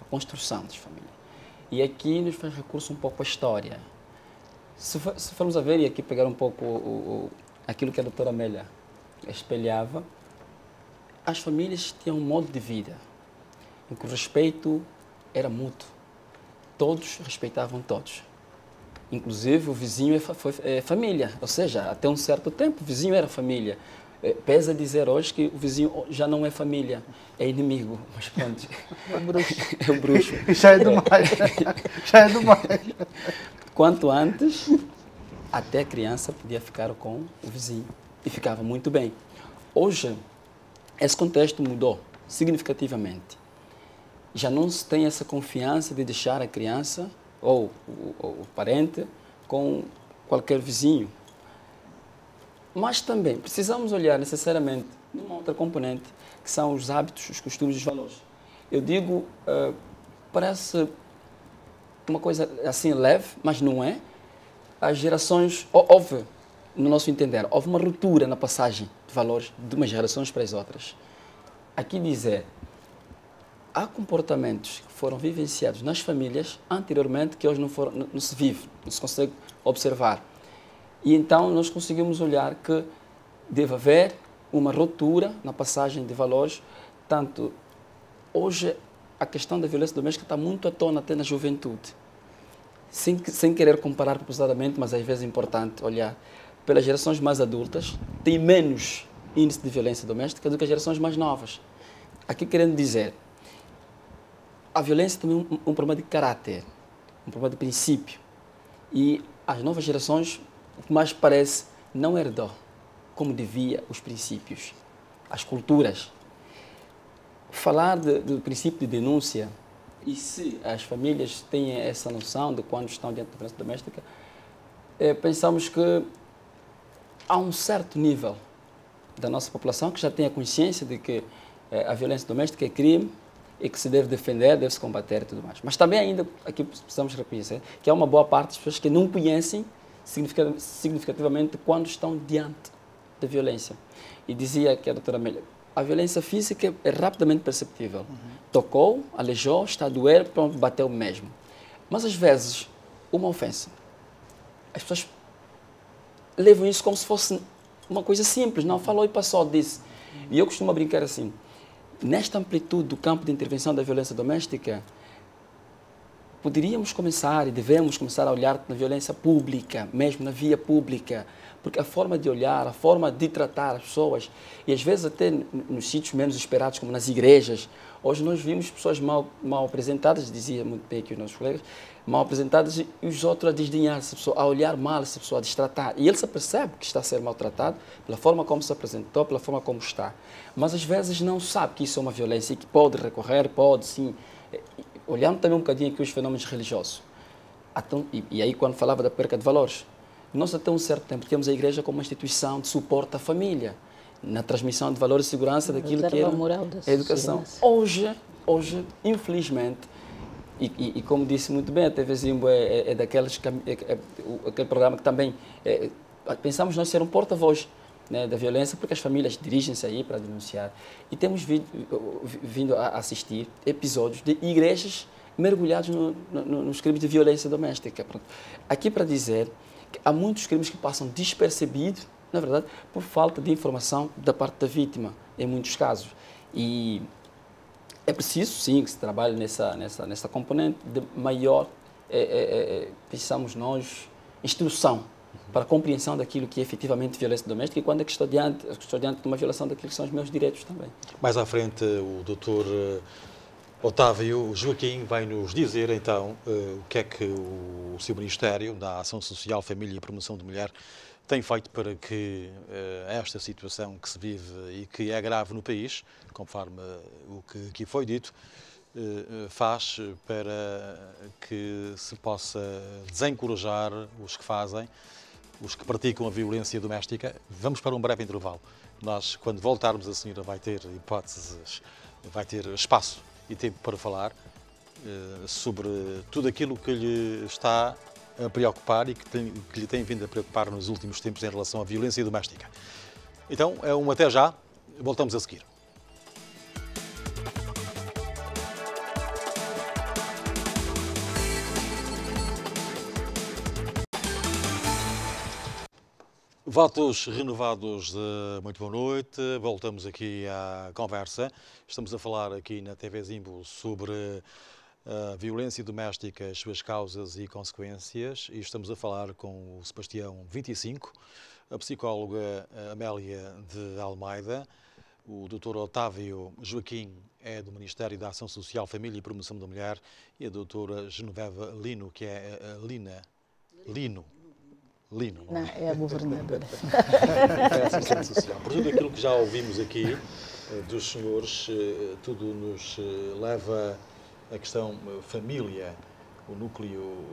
A construção das famílias. E aqui nos faz recurso um pouco à história. Se formos a ver, e aqui pegar um pouco aquilo que a doutora Amélia espelhava, as famílias tinham um modo de vida em que o respeito era mútuo. Todos respeitavam todos. Inclusive, o vizinho é família, ou seja, até um certo tempo o vizinho era família. Pesa dizer hoje que o vizinho já não é família, é inimigo, mas pronto. É o bruxo. É o bruxo. Já é demais. Já é demais. Quanto antes, até a criança podia ficar com o vizinho e ficava muito bem. Hoje, esse contexto mudou significativamente. Já não se tem essa confiança de deixar a criança ou o parente com qualquer vizinho. Mas também precisamos olhar necessariamente numa outra componente, que são os hábitos, os costumes e os valores. Eu digo, parece uma coisa assim leve, mas não é. As gerações, houve, no nosso entender, houve uma ruptura na passagem de valores de umas gerações para as outras. Aqui dizer, há comportamentos que foram vivenciados nas famílias anteriormente que hoje não se vive, não se consegue observar. E então nós conseguimos olhar que deve haver uma ruptura na passagem de valores. Tanto hoje a questão da violência doméstica está muito à tona até na juventude. Sem querer comparar propositadamente, mas às vezes é importante olhar. Pelas gerações mais adultas, tem menos índice de violência doméstica do que as gerações mais novas. Aqui querendo dizer, a violência também é um problema de caráter, um problema de princípio. E as novas gerações, o que mais parece, não herdou como devia os princípios, as culturas. Falar do princípio de denúncia, e se as famílias têm essa noção de quando estão diante da violência doméstica, pensamos que há um certo nível da nossa população que já tem a consciência de que a violência doméstica é crime e que se deve defender, deve se combater e tudo mais. Mas também ainda aqui precisamos reconhecer que há uma boa parte das pessoas que não conhecem significativamente quando estão diante da violência. E dizia que a doutora Amélia, a violência física é rapidamente perceptível. Tocou, aleijou, está a doer, pronto, bateu mesmo. Mas às vezes, uma ofensa, as pessoas levam isso como se fosse uma coisa simples, não falou e passou, disse. E eu costumo brincar assim, nesta amplitude do campo de intervenção da violência doméstica, poderíamos começar e devemos começar a olhar na violência pública, mesmo na via pública, porque a forma de olhar, a forma de tratar as pessoas, e às vezes até nos sítios menos esperados, como nas igrejas, hoje nós vimos pessoas mal apresentadas, dizia muito bem aqui os nossos colegas, mal apresentadas e os outros a desdenhar essa pessoa, a olhar mal essa pessoa, a destratar. E ele se percebe que está a ser maltratado pela forma como se apresentou, pela forma como está. Mas às vezes não sabe que isso é uma violência e que pode recorrer, pode sim. Olhando também um bocadinho aqui os fenômenos religiosos. Então, e aí, quando falava da perca de valores, nós até um certo tempo temos a igreja como uma instituição de suporte à família, na transmissão de valores de segurança daquilo que era a educação. Hoje, infelizmente, e como disse muito bem, a TV Zimbo é daqueles, aquele programa que também pensamos nós ser um porta-voz, né, da violência, porque as famílias dirigem-se aí para denunciar. E temos vindo a assistir episódios de igrejas mergulhados nos crimes de violência doméstica. Pronto. Aqui para dizer que há muitos crimes que passam despercebidos, na verdade, por falta de informação da parte da vítima, em muitos casos. E é preciso, sim, que se trabalhe nessa componente de maior, pensamos nós, instrução para a compreensão daquilo que é efetivamente violência doméstica e quando é que estou diante de uma violação daquilo que são os meus direitos também. Mais à frente, o Dr. Otávio Joaquim vai nos dizer, então, o que é que o seu Ministério da Ação Social, Família e Promoção da Mulher tem feito para que esta situação que se vive e que é grave no país, conforme o que aqui foi dito, faz para que se possa desencorajar os que fazem, os que praticam a violência doméstica. Vamos para um breve intervalo. Nós, quando voltarmos, a senhora vai ter hipóteses, vai ter espaço e tempo para falar sobre tudo aquilo que lhe está a preocupar e que lhe tem vindo a preocupar nos últimos tempos em relação à violência doméstica. Então, é um até já. Voltamos a seguir. Votos renovados de muito boa noite. Voltamos aqui à conversa. Estamos a falar aqui na TV Zimbo sobre a violência doméstica, as suas causas e consequências. E estamos a falar com o Sebastião 25, a psicóloga Amélia de Almeida, o Dr. Otávio Joaquim é do Ministério da Ação Social, Família e Promoção da Mulher e a doutora Genoveva Lino, que é a Lino, não é a governadora. É a assistente social. Por tudo aquilo que já ouvimos aqui dos senhores, tudo nos leva à questão família, o núcleo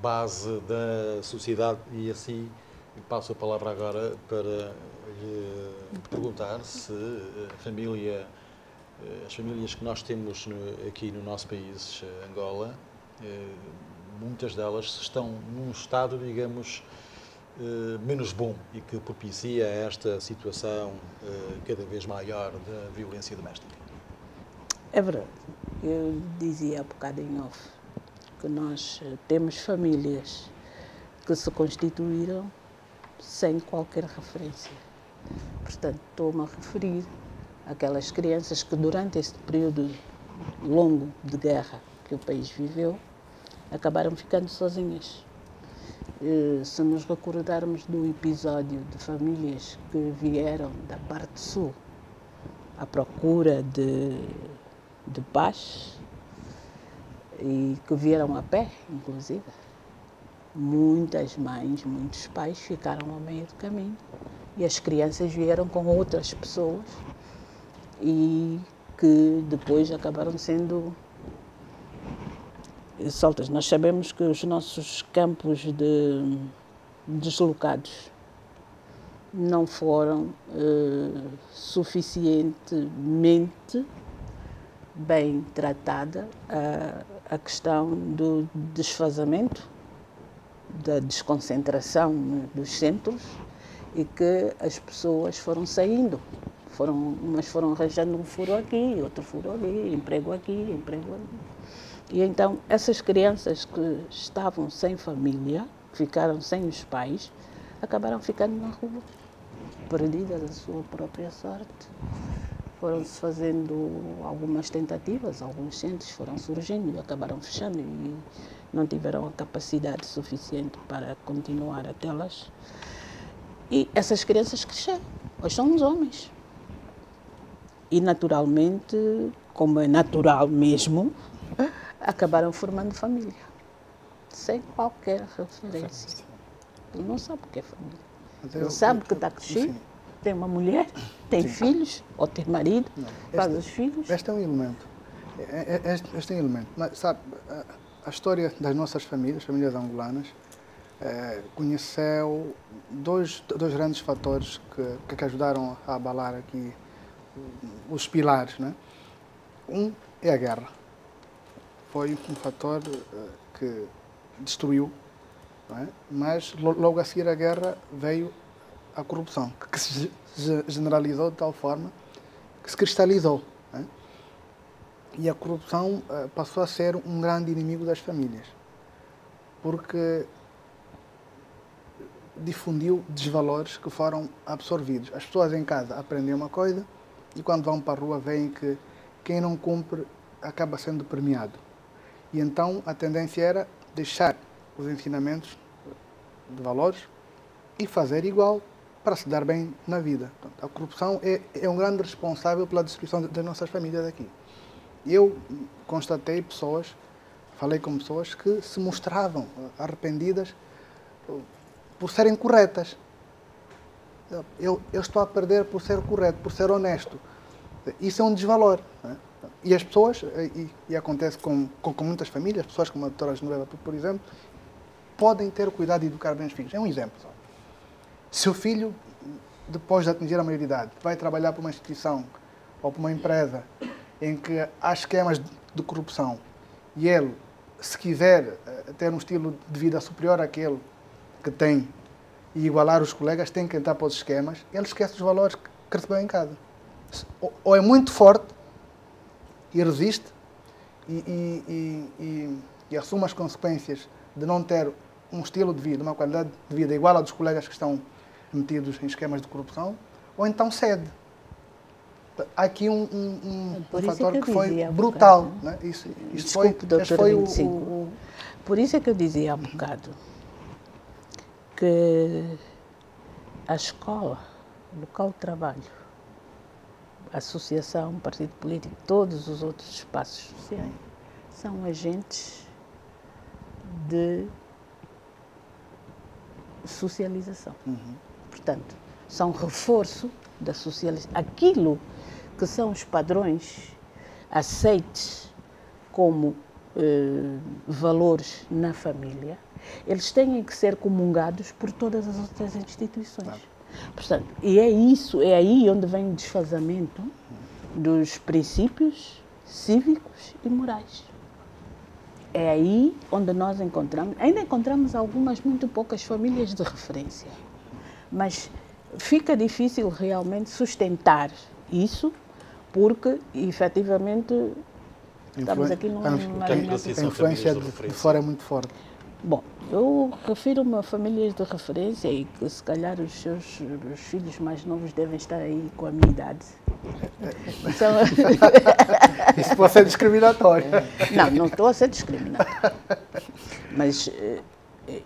base da sociedade, e assim passo a palavra agora para lhe perguntar se a família, as famílias que nós temos aqui no nosso país, Angola, muitas delas estão num estado, digamos, menos bom e que propicia esta situação cada vez maior da violência doméstica. É verdade. Eu dizia há bocado em off que nós temos famílias que se constituíram sem qualquer referência. Portanto, estou-me a referir àquelas crianças que durante este período longo de guerra que o país viveu, acabaram ficando sozinhas. Se nos recordarmos do episódio de famílias que vieram da parte sul à procura de paz e que vieram a pé, inclusive, muitas mães, muitos pais ficaram ao meio do caminho e as crianças vieram com outras pessoas e que depois acabaram sendo soltas. Nós sabemos que os nossos campos de deslocados não foram suficientemente bem tratada a questão do desfazamento, da desconcentração dos centros e que as pessoas foram saindo. Umas foram arranjando um furo aqui, outro furo ali, emprego aqui, emprego ali. E então, essas crianças que estavam sem família, que ficaram sem os pais, acabaram ficando na rua, perdidas da sua própria sorte. Foram-se fazendo algumas tentativas, alguns centros foram surgindo e acabaram fechando e não tiveram a capacidade suficiente para continuar a tê-las. E essas crianças cresceram, hoje são os homens. E naturalmente, como é natural mesmo, acabaram formando família, sem qualquer referência. Ele não sabe o que é família. Ele sabe que está a crescer, tem uma mulher, tem filhos, ou tem marido, faz os filhos. Este é um elemento. Este é um elemento. Mas, sabe, a história das nossas famílias angolanas, conheceu dois grandes fatores que ajudaram a abalar aqui os pilares, né? Um é a guerra. Foi um fator que destruiu, não é? Mas logo a seguir à guerra veio a corrupção, que se generalizou de tal forma que se cristalizou, não é? E a corrupção passou a ser um grande inimigo das famílias, porque difundiu desvalores que foram absorvidos. As pessoas em casa aprendem uma coisa e quando vão para a rua veem que quem não cumpre acaba sendo premiado. E então a tendência era deixar os ensinamentos de valores e fazer igual para se dar bem na vida. Portanto, a corrupção é um grande responsável pela destruição das nossas famílias aqui. Eu constatei pessoas, falei com pessoas que se mostravam arrependidas por serem corretas. Eu estou a perder por ser correto, por ser honesto. Isso é um desvalor, não é? E as pessoas, e acontece com muitas famílias, pessoas como a doutora Genoveva, por exemplo, podem ter o cuidado de educar bem os filhos. É um exemplo só. Se o filho, depois de atingir a maioridade, vai trabalhar para uma instituição ou para uma empresa em que há esquemas de corrupção e ele, se quiser ter um estilo de vida superior àquele que tem e igualar os colegas, tem que entrar para os esquemas, ele esquece os valores que recebeu em casa. Ou é muito forte e resiste e assume as consequências de não ter um estilo de vida, uma qualidade de vida igual à dos colegas que estão metidos em esquemas de corrupção, ou então cede. Há aqui um fator que foi brutal. Né? Desculpe, doutor 25. Por isso é que eu dizia há bocado que a escola, o local de trabalho, a associação, o partido político, todos os outros espaços sociais são agentes de socialização. Portanto, são reforço da socialização. Aquilo que são os padrões aceites como valores na família, eles têm que ser comungados por todas as outras instituições. Claro. Portanto, e é aí onde vem o desfazamento dos princípios cívicos e morais. É aí onde nós ainda encontramos algumas muito poucas famílias de referência, mas fica difícil realmente sustentar isso, porque efetivamente estamos aqui numa a influência de fora é muito forte. Bom, eu refiro-me a famílias de referência e que se calhar os filhos mais novos devem estar aí com a minha idade. Isso pode ser discriminatório. Não estou a ser discriminatório. Mas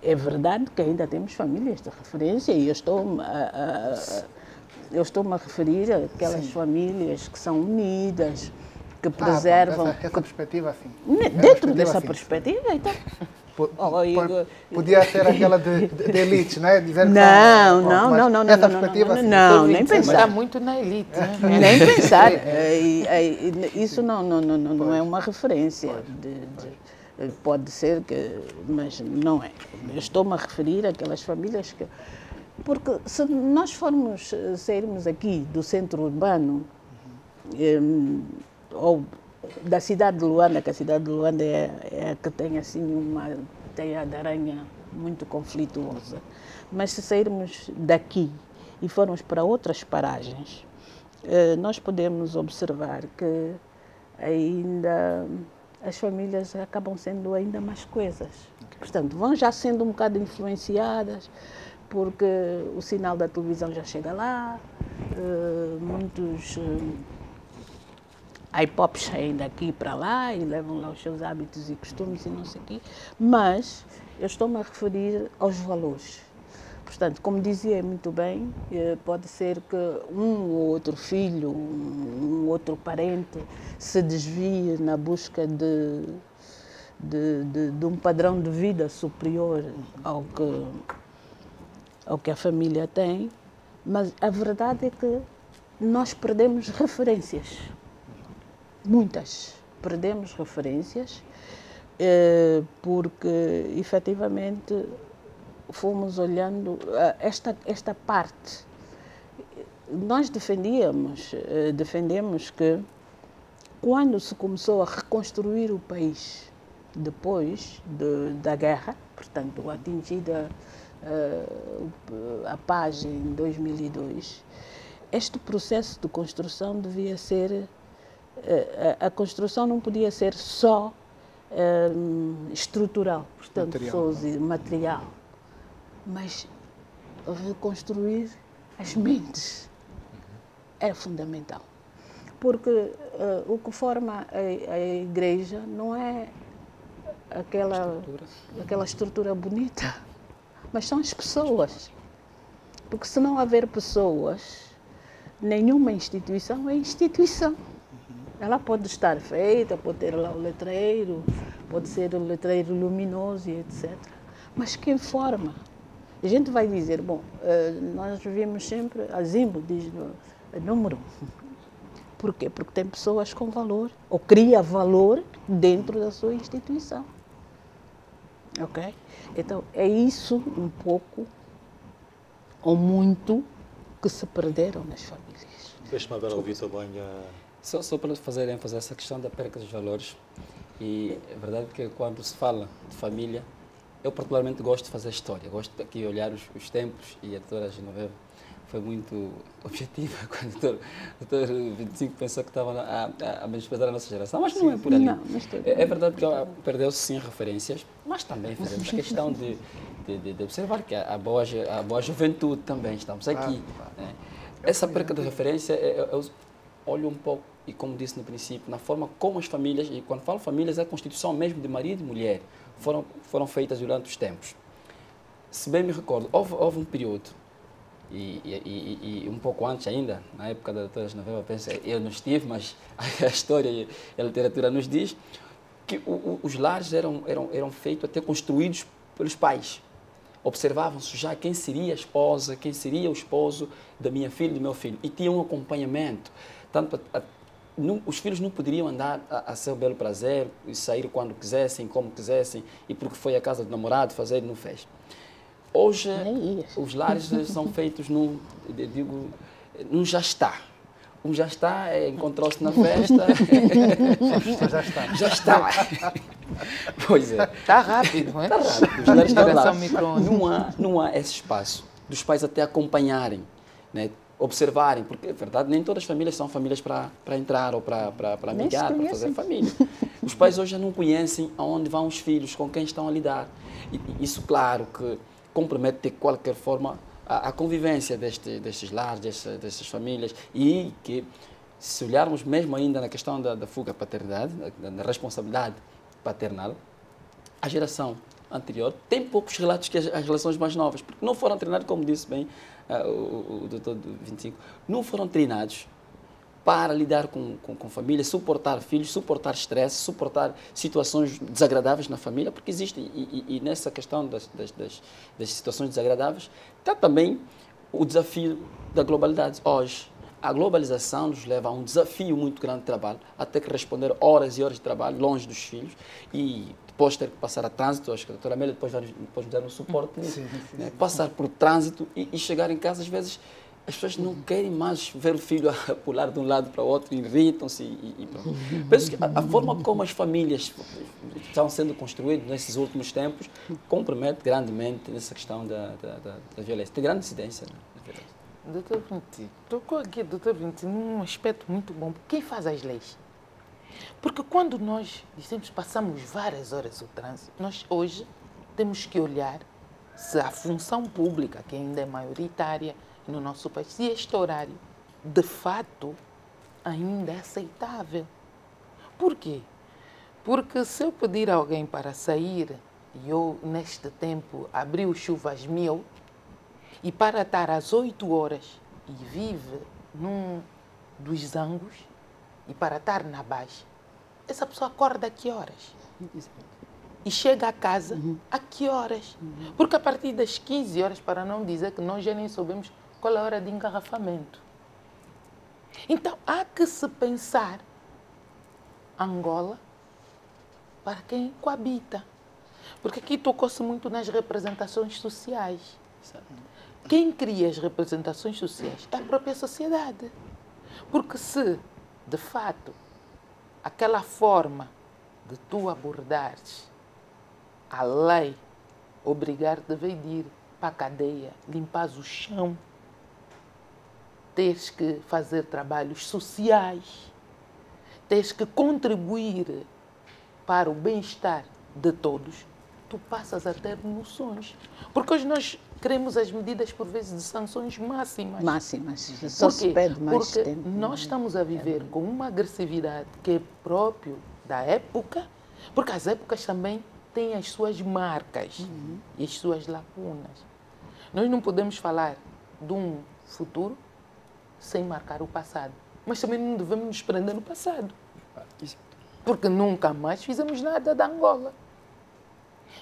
é verdade que ainda temos famílias de referência e eu estou-me a referir àquelas famílias que são unidas, que preservam... Essa perspectiva, assim. Dentro dessa perspectiva, então... Podia ser aquela de elite, não é? Dizer não, essa perspectiva, assim, não, nem pensar. Está muito na elite, né? Nem pensar. Isso não é uma referência. Pode ser que, mas não é. Eu estou-me a referir àquelas famílias que... Porque se nós sairmos aqui do centro urbano, ou da cidade de Luanda, que a cidade de Luanda é a que tem assim uma teia de aranha muito conflituosa. Mas se sairmos daqui e formos para outras paragens, nós podemos observar que ainda as famílias acabam sendo ainda mais coesas. Portanto, vão já sendo um bocado influenciadas, porque o sinal da televisão já chega lá, muitos hip-hops saem daqui para lá e levam lá os seus hábitos e costumes e não sei o quê, mas eu estou-me a referir aos valores. Portanto, como dizia muito bem, pode ser que um ou outro filho, um outro parente se desvie na busca de um padrão de vida superior ao que a família tem, mas a verdade é que nós perdemos referências. Muitas. Perdemos referências porque efetivamente fomos olhando esta parte. Nós defendemos que quando se começou a reconstruir o país depois da guerra, portanto, atingida a paz em 2002, este processo de construção devia ser... A construção não podia ser só estrutural, portanto, material, mas reconstruir as mentes é fundamental. Porque o que forma a igreja não é aquela estrutura bonita, mas são as pessoas. Porque se não haver pessoas, nenhuma instituição é instituição. Ela pode estar feita, pode ter lá o letreiro, pode ser um letreiro luminoso e etc. Mas quem forma? A gente vai dizer, bom, nós vimos sempre, a Zimbo diz número. Por quê? Porque tem pessoas com valor, ou cria valor dentro da sua instituição. Ok? Então, é isso um pouco, ou muito, que se perderam nas famílias. Deixa-me agora ouvir também Só para fazer ênfase essa questão da perca dos valores. E é verdade que quando se fala de família, eu particularmente gosto de fazer história. Gosto de aqui olhar os tempos, e a doutora Genoveva foi muito objetiva quando o doutor 25 pensou que estava a menosprezar a nossa geração, mas não é por ali. Não, é verdade que perdeu-se sim referências, mas também fazemos questão de observar que a boa juventude também, estamos aqui. Né? Essa perca de referência, eu olho um pouco, e como disse no princípio, na forma como as famílias, e quando falo famílias, é a constituição mesmo de marido e mulher, foram feitas durante os tempos. Se bem me recordo, houve um período, e um pouco antes ainda, na época da doutora Genoveva, eu não estive, mas a história e a literatura nos diz que os lares eram feitos, até construídos pelos pais. Observavam-se já quem seria a esposa, quem seria o esposo da minha filha e do meu filho. E tinha um acompanhamento. Tanto os filhos não poderiam andar a seu belo prazer e sair quando quisessem, como quisessem, e porque foi a casa do namorado fazer, não fez. Hoje, os lares são feitos num já está. Um já está, encontrou-se na festa. Já está. Já está. Pois é. Está rápido, não é? Está rápido. Os lares estão lá. Micro-ondas. Não há esse espaço dos pais até acompanharem, né? Observarem, porque é verdade, nem todas as famílias são famílias para entrar ou para amigar, para fazer família. Os pais hoje já não conhecem aonde vão os filhos, com quem estão a lidar. E isso, claro, que compromete de qualquer forma a convivência destes lares, destas famílias, e que, se olharmos mesmo ainda na questão da fuga à paternidade, da responsabilidade paternal, a geração anterior tem poucos relatos que as relações mais novas, porque não foram treinados, como disse bem o doutor 25, não foram treinados para lidar com família, suportar filhos, suportar estresse, suportar situações desagradáveis na família, porque existe, e nessa questão das situações desagradáveis, está também o desafio da globalidade. Hoje, a globalização nos leva a um desafio muito grande de trabalho, a ter que responder horas e horas de trabalho longe dos filhos, e depois ter que passar a trânsito. Acho que a doutora Amélia depois me dar um suporte nisso, né? Passar por trânsito e chegar em casa, às vezes, as pessoas não querem mais ver o filho a pular de um lado para o outro, irritam-se e pronto. Penso que a forma como as famílias estão sendo construídas nesses últimos tempos compromete grandemente nessa questão da violência. Tem grande incidência, na verdade. Doutor Vinti, tocou aqui, doutor Vinti, num aspecto muito bom. Quem faz as leis? Porque quando nós dizemos passamos várias horas no trânsito, nós hoje temos que olhar se a função pública, que ainda é maioritária no nosso país, se este horário, de fato, ainda é aceitável. Por quê? Porque se eu pedir a alguém para sair, e eu, neste tempo, abri o chuva às 1000, e para estar às 8 horas, e vive num dos Zangos, e para estar na Baixa, essa pessoa acorda a que horas? E chega a casa a que horas? Porque a partir das 15 horas, para não dizer que nós já nem sabemos qual é a hora de engarrafamento. Então, há que se pensar Angola para quem coabita. Porque aqui tocou-se muito nas representações sociais. Quem cria as representações sociais é a própria sociedade. Porque se, de fato, aquela forma de tu abordares a lei, obrigar-te a ir para a cadeia, limpar o chão, tens que fazer trabalhos sociais, tens que contribuir para o bem-estar de todos, tu passas a ter noções. Porque hoje nós queremos as medidas, por vezes, de sanções máximas. Máximas. Só se pede mais Porque tempo. nós estamos a viver com uma agressividade que é próprio da época, porque as épocas também têm as suas marcas e as suas lacunas. Nós não podemos falar de um futuro sem marcar o passado. Mas também não devemos nos prender no passado. Porque nunca mais fizemos nada da Angola.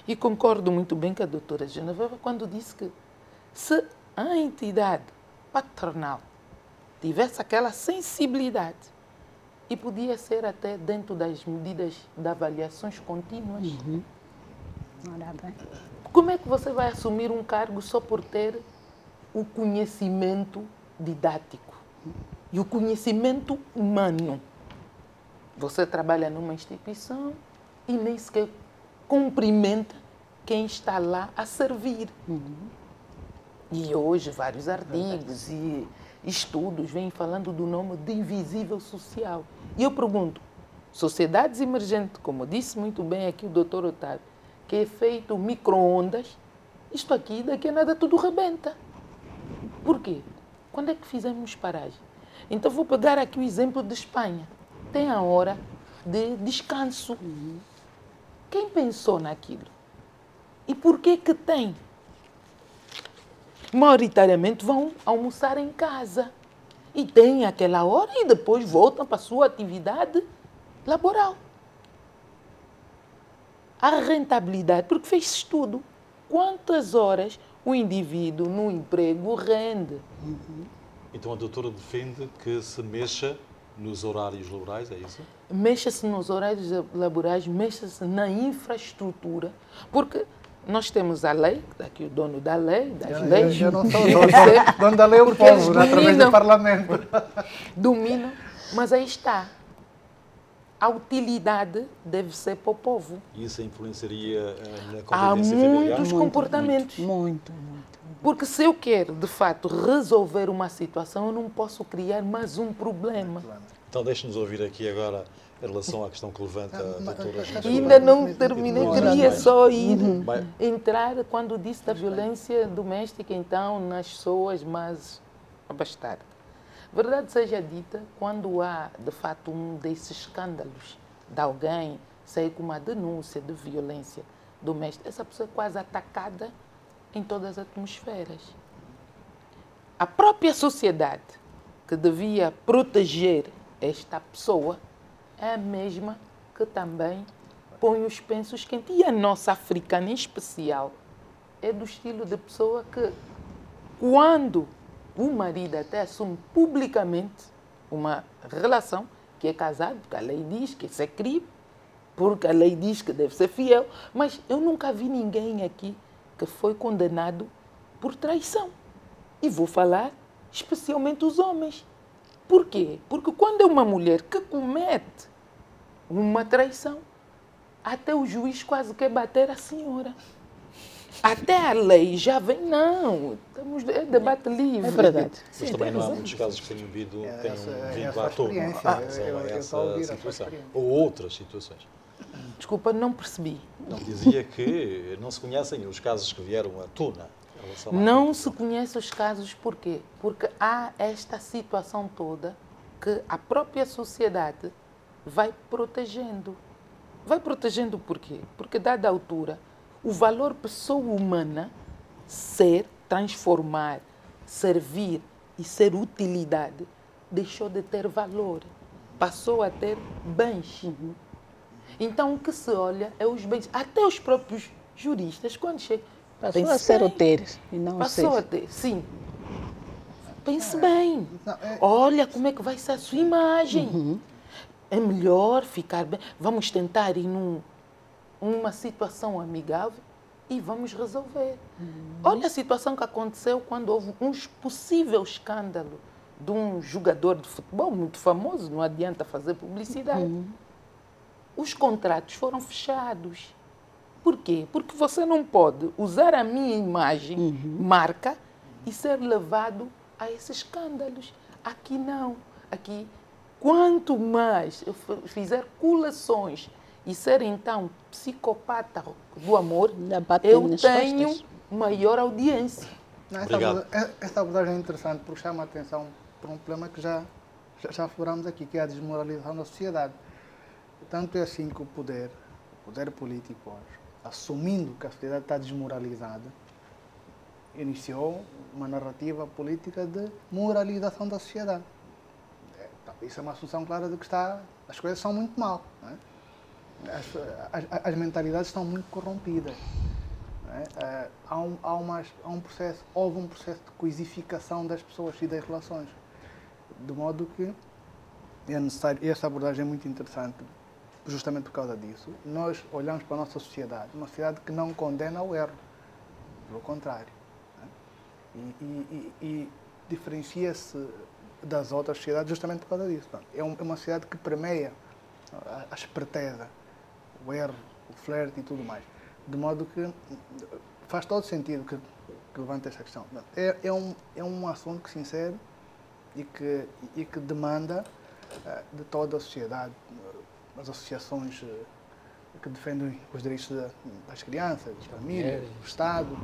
E concordo muito bem com a doutora Genoveva quando disse que se a entidade patronal tivesse aquela sensibilidade e podia ser até dentro das medidas de avaliações contínuas, Ora bem. como é que você vai assumir um cargo só por ter o conhecimento didático e o conhecimento humano? Você trabalha numa instituição e nem sequer cumprimenta quem está lá a servir. E hoje vários artigos e estudos vêm falando do nome de invisível social. E eu pergunto, sociedades emergentes, como disse muito bem aqui o doutor Otávio, que é feito micro-ondas, isto aqui daqui a nada tudo rebenta. Por quê? Quando é que fizemos paragem? Então vou pegar aqui o exemplo de Espanha. Tem a hora de descanso. Quem pensou naquilo? E por que que tem? Maioritariamente vão almoçar em casa. E tem aquela hora e depois voltam para a sua atividade laboral. A rentabilidade, porque fez estudo. Quantas horas o indivíduo no emprego rende? Então a doutora defende que se mexa nos horários laborais, é isso? Mexa-se nos horários laborais, mexa-se na infraestrutura, porque nós temos a lei, aqui o dono da lei, das leis. Eu não sou dono da lei, é o porque eles povo, através do Parlamento. Dominam, mas aí está. A utilidade deve ser para o povo. E isso influenciaria na Há convivência familiar? muitos comportamentos. Muito. Porque se eu quero, de fato, resolver uma situação, eu não posso criar mais um problema. Então deixe-nos ouvir aqui agora em relação à questão que levanta a doutora. Ainda não terminei, queria só ir Vai. entrar quando disse da violência doméstica, então, nas pessoas mais abastadas. Verdade seja dita, quando há, de fato, um desses escândalos de alguém sair com uma denúncia de violência doméstica, essa pessoa é quase atacada em todas as atmosferas. A própria sociedade que devia proteger esta pessoa é a mesma que também põe os pensos quentes. E a nossa africana, em especial, é do estilo de pessoa que, quando o marido até assume publicamente uma relação, que é casado, porque a lei diz que isso é crime, porque a lei diz que deve ser fiel, mas eu nunca vi ninguém aqui que foi condenado por traição. E vou falar especialmente os homens. Por quê? Porque quando é uma mulher que comete uma traição, até o juiz quase quer bater a senhora. Até a lei já vem, não, é debate livre. É verdade. Mas também não há muitos casos que tenham vindo à tona em relação a essa situação. Ou outras situações. Desculpa, não percebi. Não, dizia que não se conhecem os casos que vieram à tona. em relação à Não se conhece os casos, por quê? Porque há esta situação toda que a própria sociedade vai protegendo. Vai protegendo por quê? Porque, dada a altura, o valor pessoa humana, ser, transformar, servir e ser utilidade, deixou de ter valor. Passou a ter bens. Então, o que se olha é os bens. Até os próprios juristas, quando chegam... Passou a ser o ter e não o ser. Passou a ter, sim. Pense bem. Olha como é que vai ser a sua imagem. É melhor ficar bem. Vamos tentar ir uma situação amigável e vamos resolver. Olha a situação que aconteceu quando houve um possível escândalo de um jogador de futebol muito famoso, não adianta fazer publicidade. Os contratos foram fechados. Por quê? Porque você não pode usar a minha imagem, marca, e ser levado a esses escândalos. Aqui não. Aqui, quanto mais eu fizer colações e ser então psicopata do amor, eu tenho maior audiência. Essa abordagem é interessante porque chama a atenção para um problema que já afloramos aqui, que é a desmoralização da sociedade. Tanto é assim que o poder político hoje, assumindo que a sociedade está desmoralizada, iniciou uma narrativa política de moralização da sociedade. Isso é uma assunção clara de que as coisas são muito mal. Não é? As mentalidades estão muito corrompidas. Não é? Houve um processo de coisificação das pessoas e das relações. De modo que é necessário, e essa abordagem é muito interessante, justamente por causa disso. Nós olhamos para a nossa sociedade, uma sociedade que não condena o erro, pelo contrário. E diferencia-se das outras sociedades justamente por causa disso. É uma sociedade que permeia a esperteza, o erro, o flerte e tudo mais. De modo que faz todo sentido que levante esta questão. É um assunto que se insere e que demanda de toda a sociedade, as associações que defendem os direitos das crianças, das famílias, do Estado,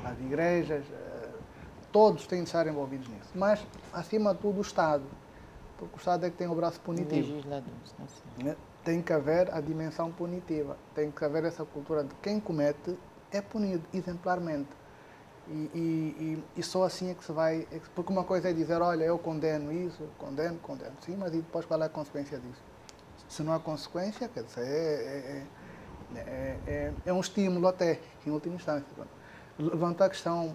as igrejas, todos têm de estar envolvidos nisso. Mas, acima de tudo, o Estado. Porque o Estado é que tem o braço punitivo. Tem que haver a dimensão punitiva. Tem que haver essa cultura de quem comete é punido exemplarmente. E só assim é que se vai... Porque uma coisa é dizer, olha, eu condeno isso, condeno. Sim, mas e depois qual é a consequência disso? Se não há consequência, quer dizer, é um estímulo até, em última instância. Levantar a questão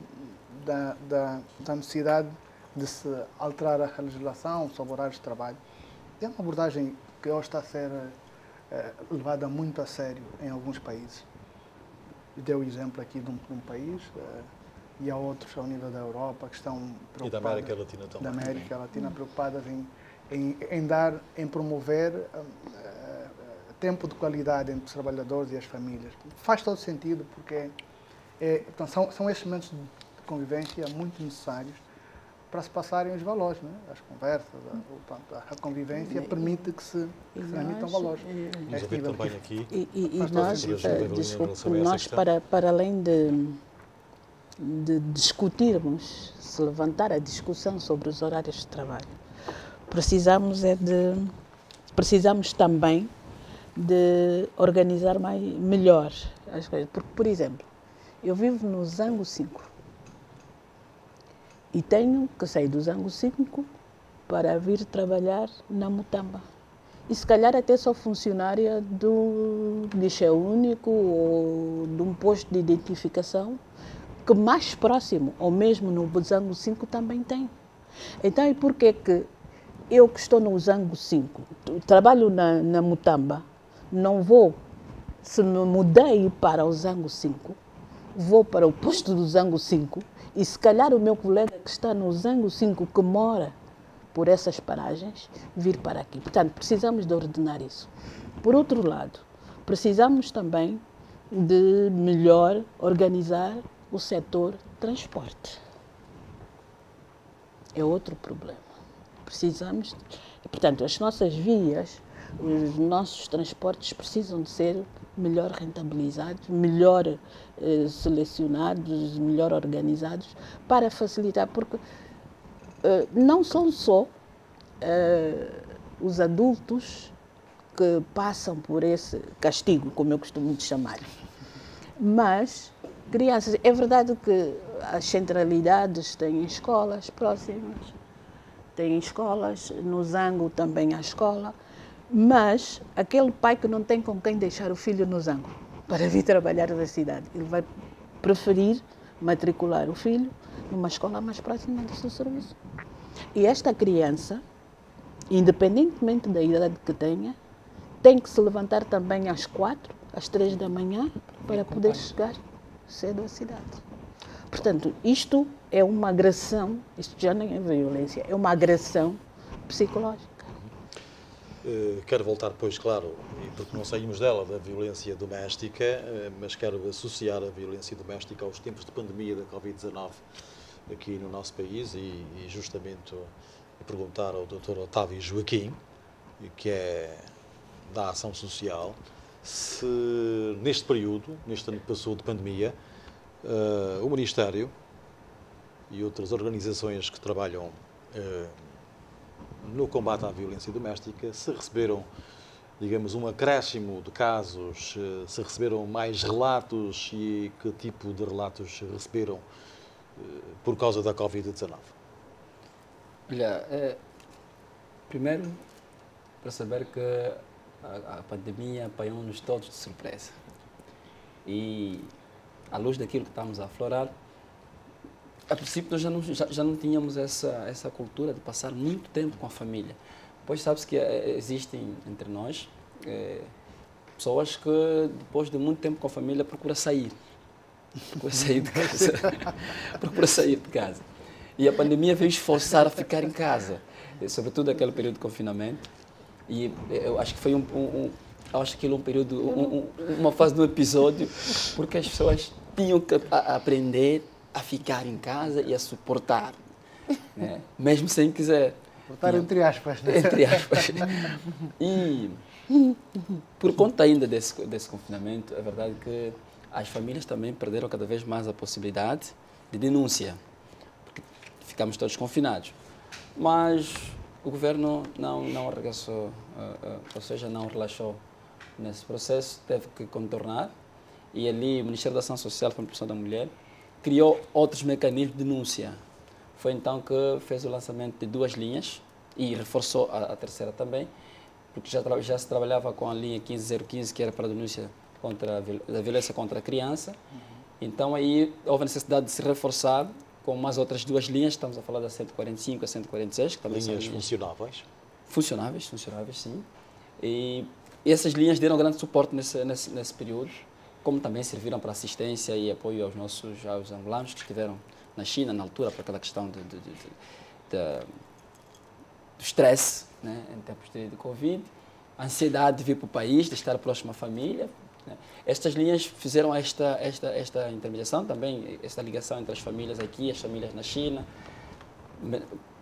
da necessidade de se alterar a legislação sobre horários de trabalho. É uma abordagem que hoje está a ser levada muito a sério em alguns países. Deu o exemplo aqui de um país e há outros ao nível da Europa que estão preocupados. E da América Latina também. Da América Latina, preocupadas em promover tempo de qualidade entre os trabalhadores e as famílias. Faz todo sentido porque então, são estes momentos de convivência muito necessários para se passarem os valores, né? As conversas, a convivência permite que se transmitam valores. Vamos ouvir também aqui. Nós para além de discutirmos, se levantar a discussão sobre os horários de trabalho, precisamos também de organizar melhor as coisas. Porque, por exemplo, eu vivo no Zango 5 e tenho que sair do Zango 5 para vir trabalhar na Mutamba. E se calhar até sou funcionária do guichê único ou de um posto de identificação que mais próximo, ou mesmo no Zango 5 também tem. Então, e por que eu que estou no Zango 5, trabalho na Mutamba, não vou, se me mudei para o Zango 5, vou para o posto do Zango 5 e se calhar o meu colega que está no Zango 5, que mora por essas paragens, vir para aqui. Portanto, precisamos de ordenar isso. Por outro lado, precisamos também de melhor organizar o setor transporte. É outro problema. Precisamos, portanto, as nossas vias, os nossos transportes precisam de ser melhor rentabilizados, melhor selecionados, melhor organizados, para facilitar, porque não são só os adultos que passam por esse castigo, como eu costumo chamar, mas crianças. É verdade que as centralidades têm escolas próximas, têm escolas, no Zango também há escola, mas aquele pai que não tem com quem deixar o filho no Zango para vir trabalhar da cidade, ele vai preferir matricular o filho numa escola mais próxima do seu serviço. E esta criança, independentemente da idade que tenha, tem que se levantar também às 4, às 3 da manhã para poder chegar cedo à cidade. Portanto, isto é uma agressão, isto já nem é violência, é uma agressão psicológica. Quero voltar depois, claro, porque não saímos dela, da violência doméstica, mas quero associar a violência doméstica aos tempos de pandemia da Covid-19 aqui no nosso país e justamente perguntar ao Dr. Otávio Joaquim, que é da Ação Social, se neste período, neste ano que passou de pandemia, o Ministério e outras organizações que trabalham no combate à violência doméstica, se receberam, digamos, um acréscimo de casos, se receberam mais relatos e que tipo de relatos receberam por causa da Covid-19? Olha, primeiro, para saber que a pandemia apanhou-nos todos de surpresa. E, à luz daquilo que estamos a aflorar, a princípio nós já não tínhamos essa cultura de passar muito tempo com a família. Pois sabe-se que existem entre nós pessoas que, depois de muito tempo com a família, procuram sair. Procura sair de casa. Procura sair de casa. E a pandemia veio esforçar a ficar em casa, sobretudo aquele período de confinamento. E eu acho que foi um período, uma fase do episódio, porque as pessoas tinham que aprender a ficar em casa e a suportar, né? Mesmo sem quiser. Suportar entre aspas, né? Entre aspas. E por conta ainda desse confinamento, é verdade que as famílias também perderam cada vez mais a possibilidade de denúncia, porque ficamos todos confinados. Mas o governo não arregaçou, ou seja, não relaxou nesse processo, teve que contornar, e ali o Ministério da Ação Social e Promoção da Mulher criou outros mecanismos de denúncia. Foi então que fez o lançamento de 2 linhas e reforçou a terceira também, porque já se trabalhava com a linha 15015, que era para a denúncia da violência contra a criança. Então aí houve a necessidade de se reforçar com umas outras 2 linhas, estamos a falar da 145 e a 146, que também linhas são linhas funcionáveis? Funcionáveis, sim. E essas linhas deram grande suporte nesse período, como também serviram para assistência e apoio aos angolanos que estiveram na China, na altura, para aquela questão do estresse, né, em tempos de Covid, a ansiedade de vir para o país, de estar próximo à família. Né. Estas linhas fizeram esta intermediação também, esta ligação entre as famílias aqui, as famílias na China.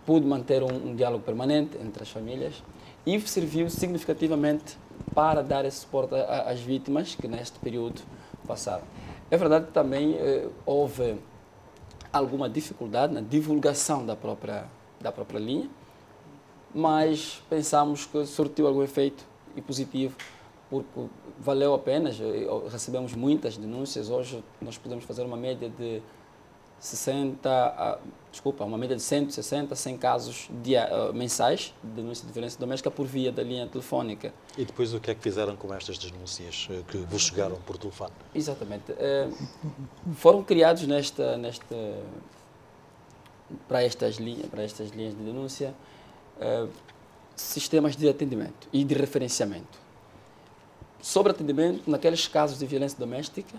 Pude manter um diálogo permanente entre as famílias e serviu significativamente para dar esse suporte às vítimas que neste período passaram. É verdade que também houve alguma dificuldade na divulgação da própria linha, mas pensamos que surtiu algum efeito e positivo, porque valeu a pena. Recebemos muitas denúncias. Hoje nós podemos fazer uma média de 160, 100 casos mensais de denúncia de violência doméstica por via da linha telefónica. E depois o que é que fizeram com estas denúncias que vos chegaram por telefone? Exatamente. Foram criados para estas linhas de denúncia sistemas de atendimento e de referenciamento. Sobre atendimento, naqueles casos de violência doméstica,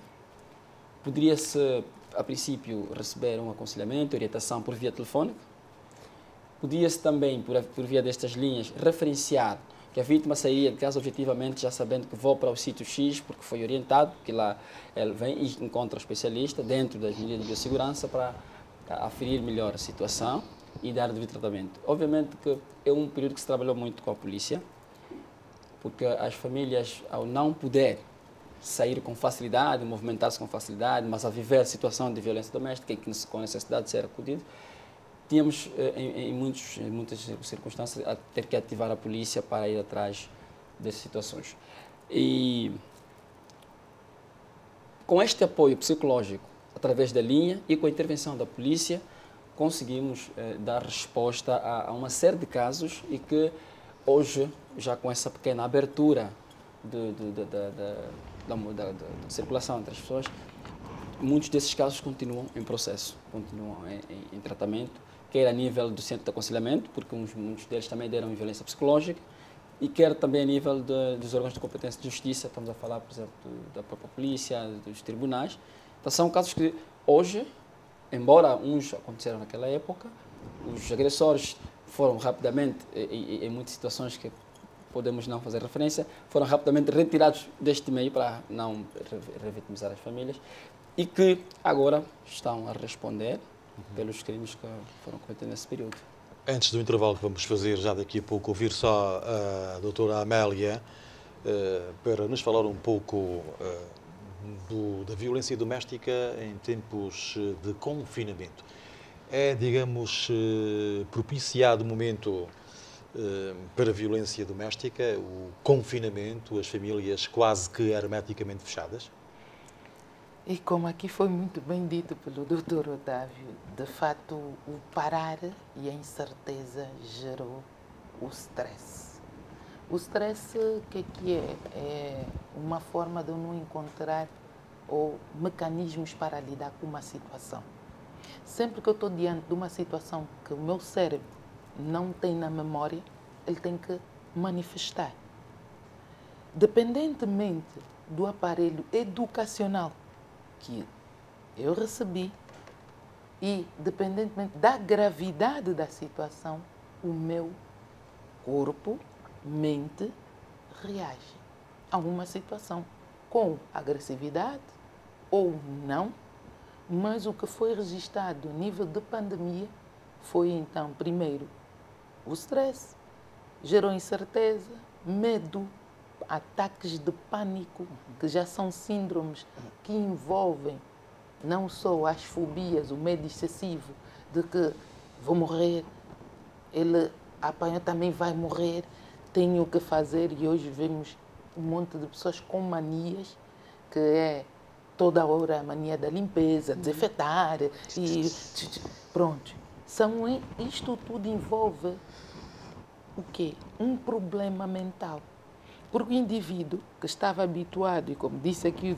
poderia-se, a princípio, receber um aconselhamento, orientação por via telefónica. Podia-se também, por via destas linhas, referenciar que a vítima sairia de casa objetivamente já sabendo que vou para o sítio X, porque foi orientado, que lá ele vem e encontra o especialista dentro das medidas de biossegurança para aferir melhor a situação e dar devido tratamento. Obviamente que é um período que se trabalhou muito com a polícia, porque as famílias, ao não poder sair com facilidade, movimentar-se com facilidade, mas a viver a situação de violência doméstica e com necessidade de ser acudido, tínhamos, em muitas circunstâncias, a ter que ativar a polícia para ir atrás dessas situações. E com este apoio psicológico, através da linha e com a intervenção da polícia, conseguimos dar resposta a uma série de casos e que hoje, já com essa pequena abertura da circulação entre as pessoas, muitos desses casos continuam em processo, continuam em tratamento, quer a nível do centro de aconselhamento, porque muitos deles também deram violência psicológica, e quer também a nível dos órgãos de competência de justiça, estamos a falar, por exemplo, da própria polícia, dos tribunais. Então, são casos que hoje, embora uns aconteceram naquela época, os agressores foram rapidamente, em muitas situações que podemos não fazer referência, foram rapidamente retirados deste meio para não revitimizar as famílias e que agora estão a responder pelos crimes que foram cometidos nesse período. Antes do intervalo que vamos fazer, já daqui a pouco, ouvir só a doutora Amélia para nos falar um pouco da violência doméstica em tempos de confinamento. É, digamos, propiciado o momento para a violência doméstica, o confinamento, as famílias quase que hermeticamente fechadas? E como aqui foi muito bem dito pelo Dr. Otávio, de fato o parar e a incerteza gerou o stress. O stress, o que é? É uma forma de não encontrar ou mecanismos para lidar com uma situação. Sempre que eu estou diante de uma situação que o meu cérebro não tem na memória, ele tem que manifestar. Dependentemente do aparelho educacional que eu recebi e, dependentemente da gravidade da situação, o meu corpo, mente, reage a uma situação com agressividade ou não, mas o que foi registrado a nível de pandemia foi, então, primeiro, o stress, gerou incerteza, medo, ataques de pânico, que já são síndromes que envolvem não só as fobias, o medo excessivo de que vou morrer, ele apanhou também vai morrer, tenho o que fazer, e hoje vemos um monte de pessoas com manias, que é toda hora a mania da limpeza, desinfetar, e pronto. Isto tudo envolve o quê? Um problema mental. Porque o indivíduo que estava habituado, e como disse aqui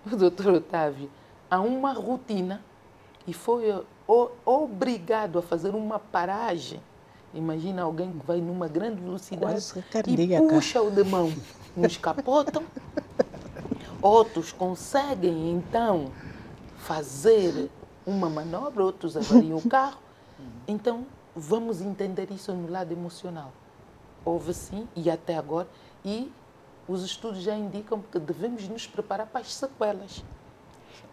o Dr. Otávio, a uma rotina e foi obrigado a fazer uma paragem. Imagina alguém que vai numa grande velocidade e puxa-o de mão. Uns capotam, outros conseguem então fazer uma manobra, outros avariam o carro. Então, vamos entender isso no lado emocional. Houve sim, e até agora, e os estudos já indicam que devemos nos preparar para as sequelas.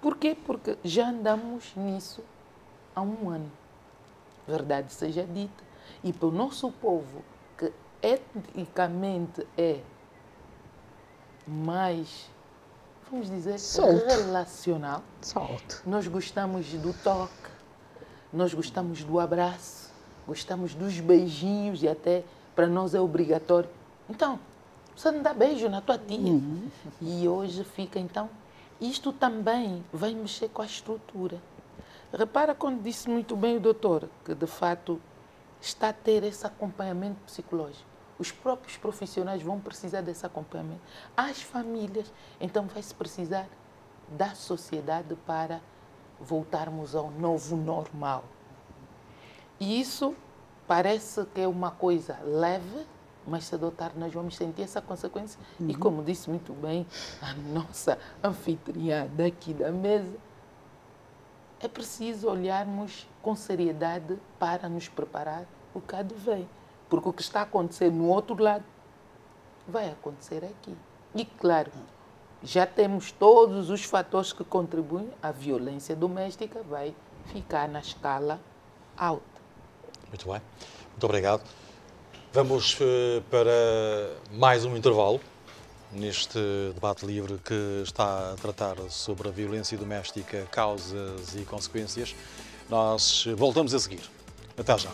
Por quê? Porque já andamos nisso há um ano, verdade seja dita. E para o nosso povo, que etnicamente é mais, vamos dizer, relacional, nós gostamos do toque, nós gostamos do abraço, gostamos dos beijinhos e até para nós é obrigatório. Então, você não dá beijo na tua tia. E hoje fica, então, isto também vai mexer com a estrutura. Repara quando disse muito bem o doutor, que de fato está a ter esse acompanhamento psicológico. Os próprios profissionais vão precisar desse acompanhamento. As famílias, então vai-se precisar da sociedade para voltarmos ao novo normal. E isso parece que é uma coisa leve, mas cedo ou tarde nós vamos sentir essa consequência. E como disse muito bem a nossa anfitriã daqui da mesa, é preciso olharmos com seriedade para nos preparar o que há de vem. Porque o que está a acontecer no outro lado vai acontecer aqui. E claro, já temos todos os fatores que contribuem, a violência doméstica vai ficar na escala alta. Muito bem, muito obrigado. Vamos para mais um intervalo neste debate livre que está a tratar sobre a violência doméstica, causas e consequências. Nós voltamos a seguir. Até já.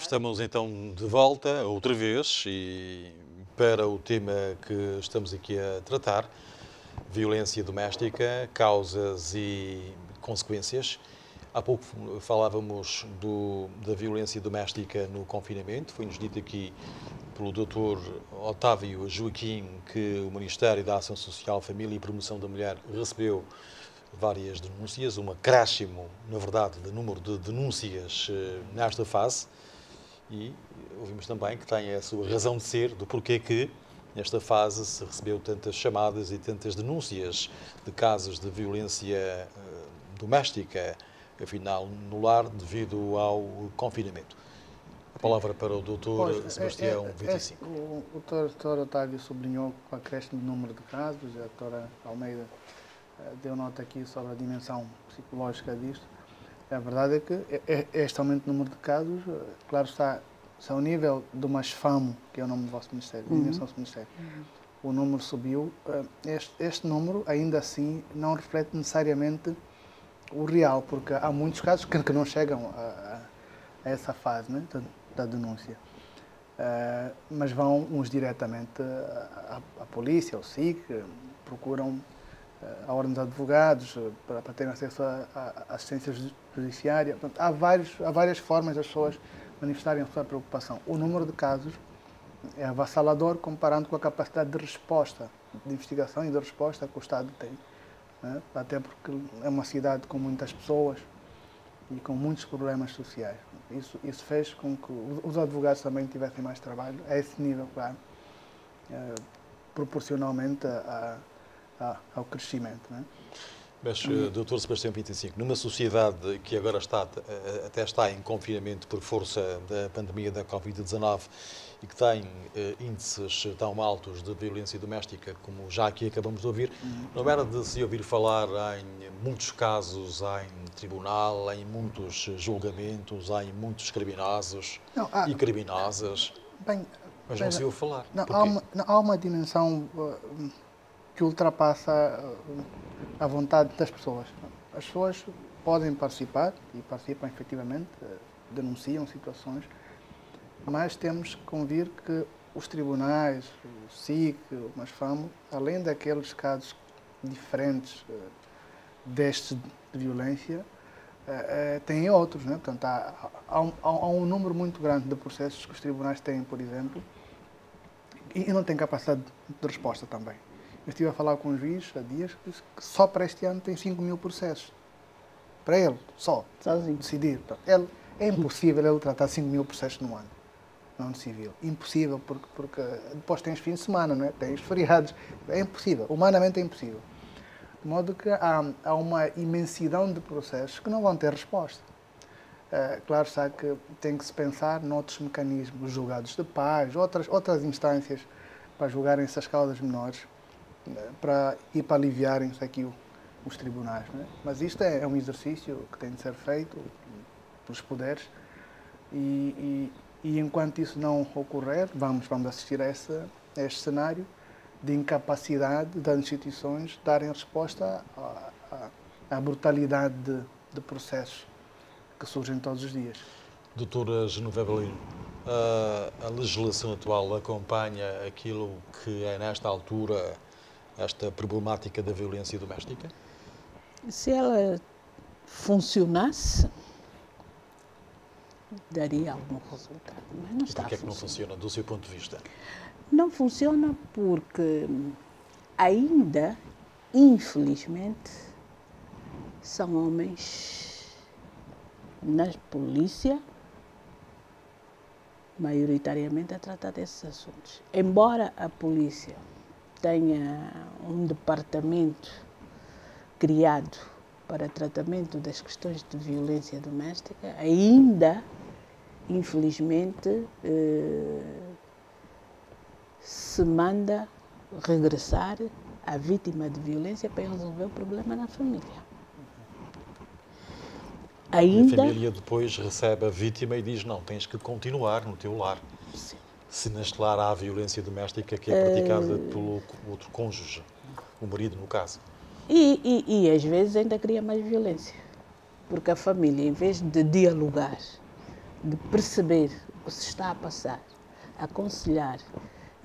Estamos então de volta outra vez e para o tema que estamos aqui a tratar, violência doméstica, causas e consequências. Há pouco falávamos da violência doméstica no confinamento. Foi-nos dito aqui pelo Dr. Otávio Joaquim que o Ministério da Ação Social, Família e Promoção da Mulher recebeu várias denúncias, um acréscimo, na verdade, de número de denúncias nesta fase. E ouvimos também que tem a sua razão de ser do porquê que nesta fase se recebeu tantas chamadas e tantas denúncias de casos de violência doméstica, afinal, no lar, devido ao confinamento. A palavra para o Dr. Sebastião 25. O Dr. Otávio sublinhou o acréscimo do número de casos, a doutora Almeida deu nota aqui sobre a dimensão psicológica disto. A verdade é que este aumento do número de casos, claro está, se ao nível do MASFAMO, que é o nome do vosso Ministério, da dimensão do Ministério, o número subiu, este número ainda assim não reflete necessariamente o real, porque há muitos casos que não chegam a essa fase, né, da denúncia. Mas vão uns diretamente à polícia, ao SIC, procuram a ordem dos advogados para terem acesso à assistência judiciária. Portanto, há várias formas das pessoas manifestarem a sua preocupação. O número de casos é avassalador comparando com a capacidade de resposta, de investigação e de resposta que o Estado tem, né? Até porque é uma cidade com muitas pessoas e com muitos problemas sociais. Isso fez com que os advogados também tivessem mais trabalho, a esse nível, claro, proporcionalmente ao crescimento. Né? Mas, Dr. Sebastião 25, numa sociedade que agora até está em confinamento por força da pandemia da Covid-19 e que tem índices tão altos de violência doméstica, como já aqui acabamos de ouvir, não era de se ouvir falar em muitos casos em tribunal, em muitos julgamentos, em muitos criminosos e criminosas, mas não se ouve falar. Há uma dimensão que ultrapassa a vontade das pessoas. As pessoas podem participar, e participam efetivamente, denunciam situações, mas temos que convir que os tribunais, o SIC, o MASFAMO, além daqueles casos diferentes destes de violência, têm outros. Né? Portanto, há um número muito grande de processos que os tribunais têm, por exemplo, e não têm capacidade de resposta também. Eu estive a falar com um juiz há dias que disse que só para este ano tem 5.000 processos. Para ele, sozinho, decidir. É impossível ele tratar 5.000 processos no ano, no ano civil. Impossível, porque depois tens fim de semana, não é? Tens feriados. É impossível, humanamente é impossível. De modo que há uma imensidão de processos que não vão ter resposta. Claro, sabe que tem que se pensar noutros mecanismos, julgados de paz, outras instâncias para julgarem essas causas menores, para aliviarem-se aqui os tribunais. Né? Mas isto é um exercício que tem de ser feito pelos poderes e enquanto isso não ocorrer, vamos assistir a este cenário de incapacidade das instituições de darem resposta à brutalidade de processos que surgem todos os dias. Doutora Genoveva Lino, a legislação atual acompanha aquilo que é nesta altura esta problemática da violência doméstica? Se ela funcionasse, daria algum resultado, mas não está a funcionar. Por que é que não funciona, do seu ponto de vista? Não funciona porque ainda, infelizmente, são homens na polícia, maioritariamente a tratar desses assuntos. Embora a polícia tenha um departamento criado para tratamento das questões de violência doméstica, ainda, infelizmente, se manda regressar a vítima de violência para resolver o problema na família. Ainda... A família depois recebe a vítima e diz, não, tens que continuar no teu lar. Sim. Se neste lar há violência doméstica que é praticada pelo outro cônjuge, o marido, no caso. E às vezes ainda cria mais violência. Porque a família, em vez de dialogar, de perceber que se está a passar, aconselhar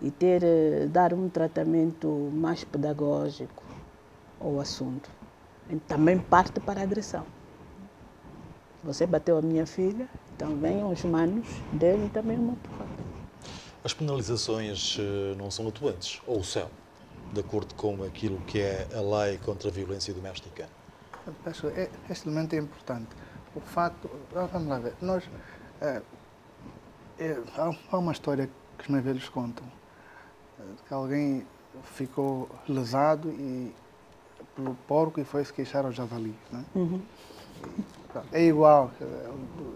e dar um tratamento mais pedagógico ao assunto, também parte para a agressão. Você bateu a minha filha, então venham os manos, dê-lhe também uma porrada. As penalizações não são atuantes, ou são, de acordo com aquilo que é a lei contra a violência doméstica? Este elemento é importante. O facto, vamos lá ver, há uma história que os meus velhos contam, que alguém ficou lesado pelo porco e foi se queixar ao javali. Né? Uhum. É igual,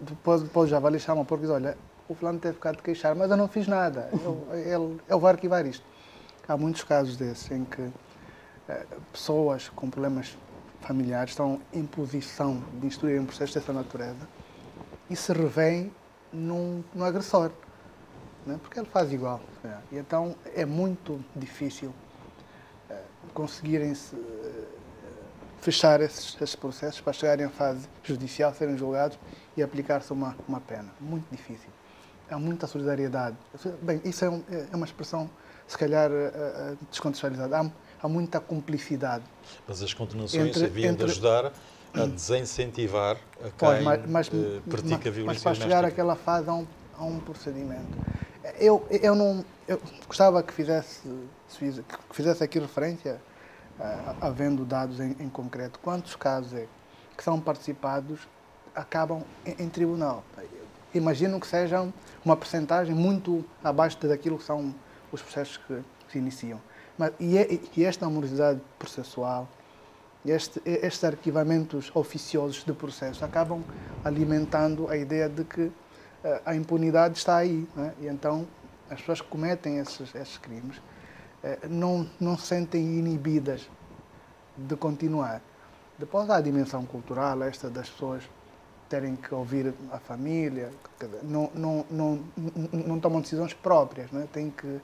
depois o javali chama o porco e diz, olha, o fulano teve ficado de queixar, mas eu não fiz nada, eu vou arquivar isto. Há muitos casos desses em que pessoas com problemas familiares estão em posição de instruir um processo dessa natureza e se revêem no agressor, né? Porque ele faz igual. E então é muito difícil conseguirem fechar esses processos para chegarem à fase judicial, serem julgados e aplicar-se uma pena. Muito difícil. Há muita solidariedade. Bem, isso é uma expressão, se calhar, descontextualizada. Há muita cumplicidade. Mas as condenações haviam de ajudar a desincentivar a quem pratica a violência doméstica. Mas para chegar àquela fase há um procedimento. Eu gostava que fizesse aqui referência, havendo dados em concreto, quantos casos que são participados acabam em tribunal. Imagino que sejam uma percentagem muito abaixo daquilo que são os processos que se iniciam. E esta morosidade processual, estes arquivamentos oficiosos de processo acabam alimentando a ideia de que a impunidade está aí. Né? E então as pessoas que cometem esses crimes não se sentem inibidas de continuar. Depois há a dimensão cultural, esta das pessoas terem que ouvir a família, não tomam decisões próprias, né? Têm que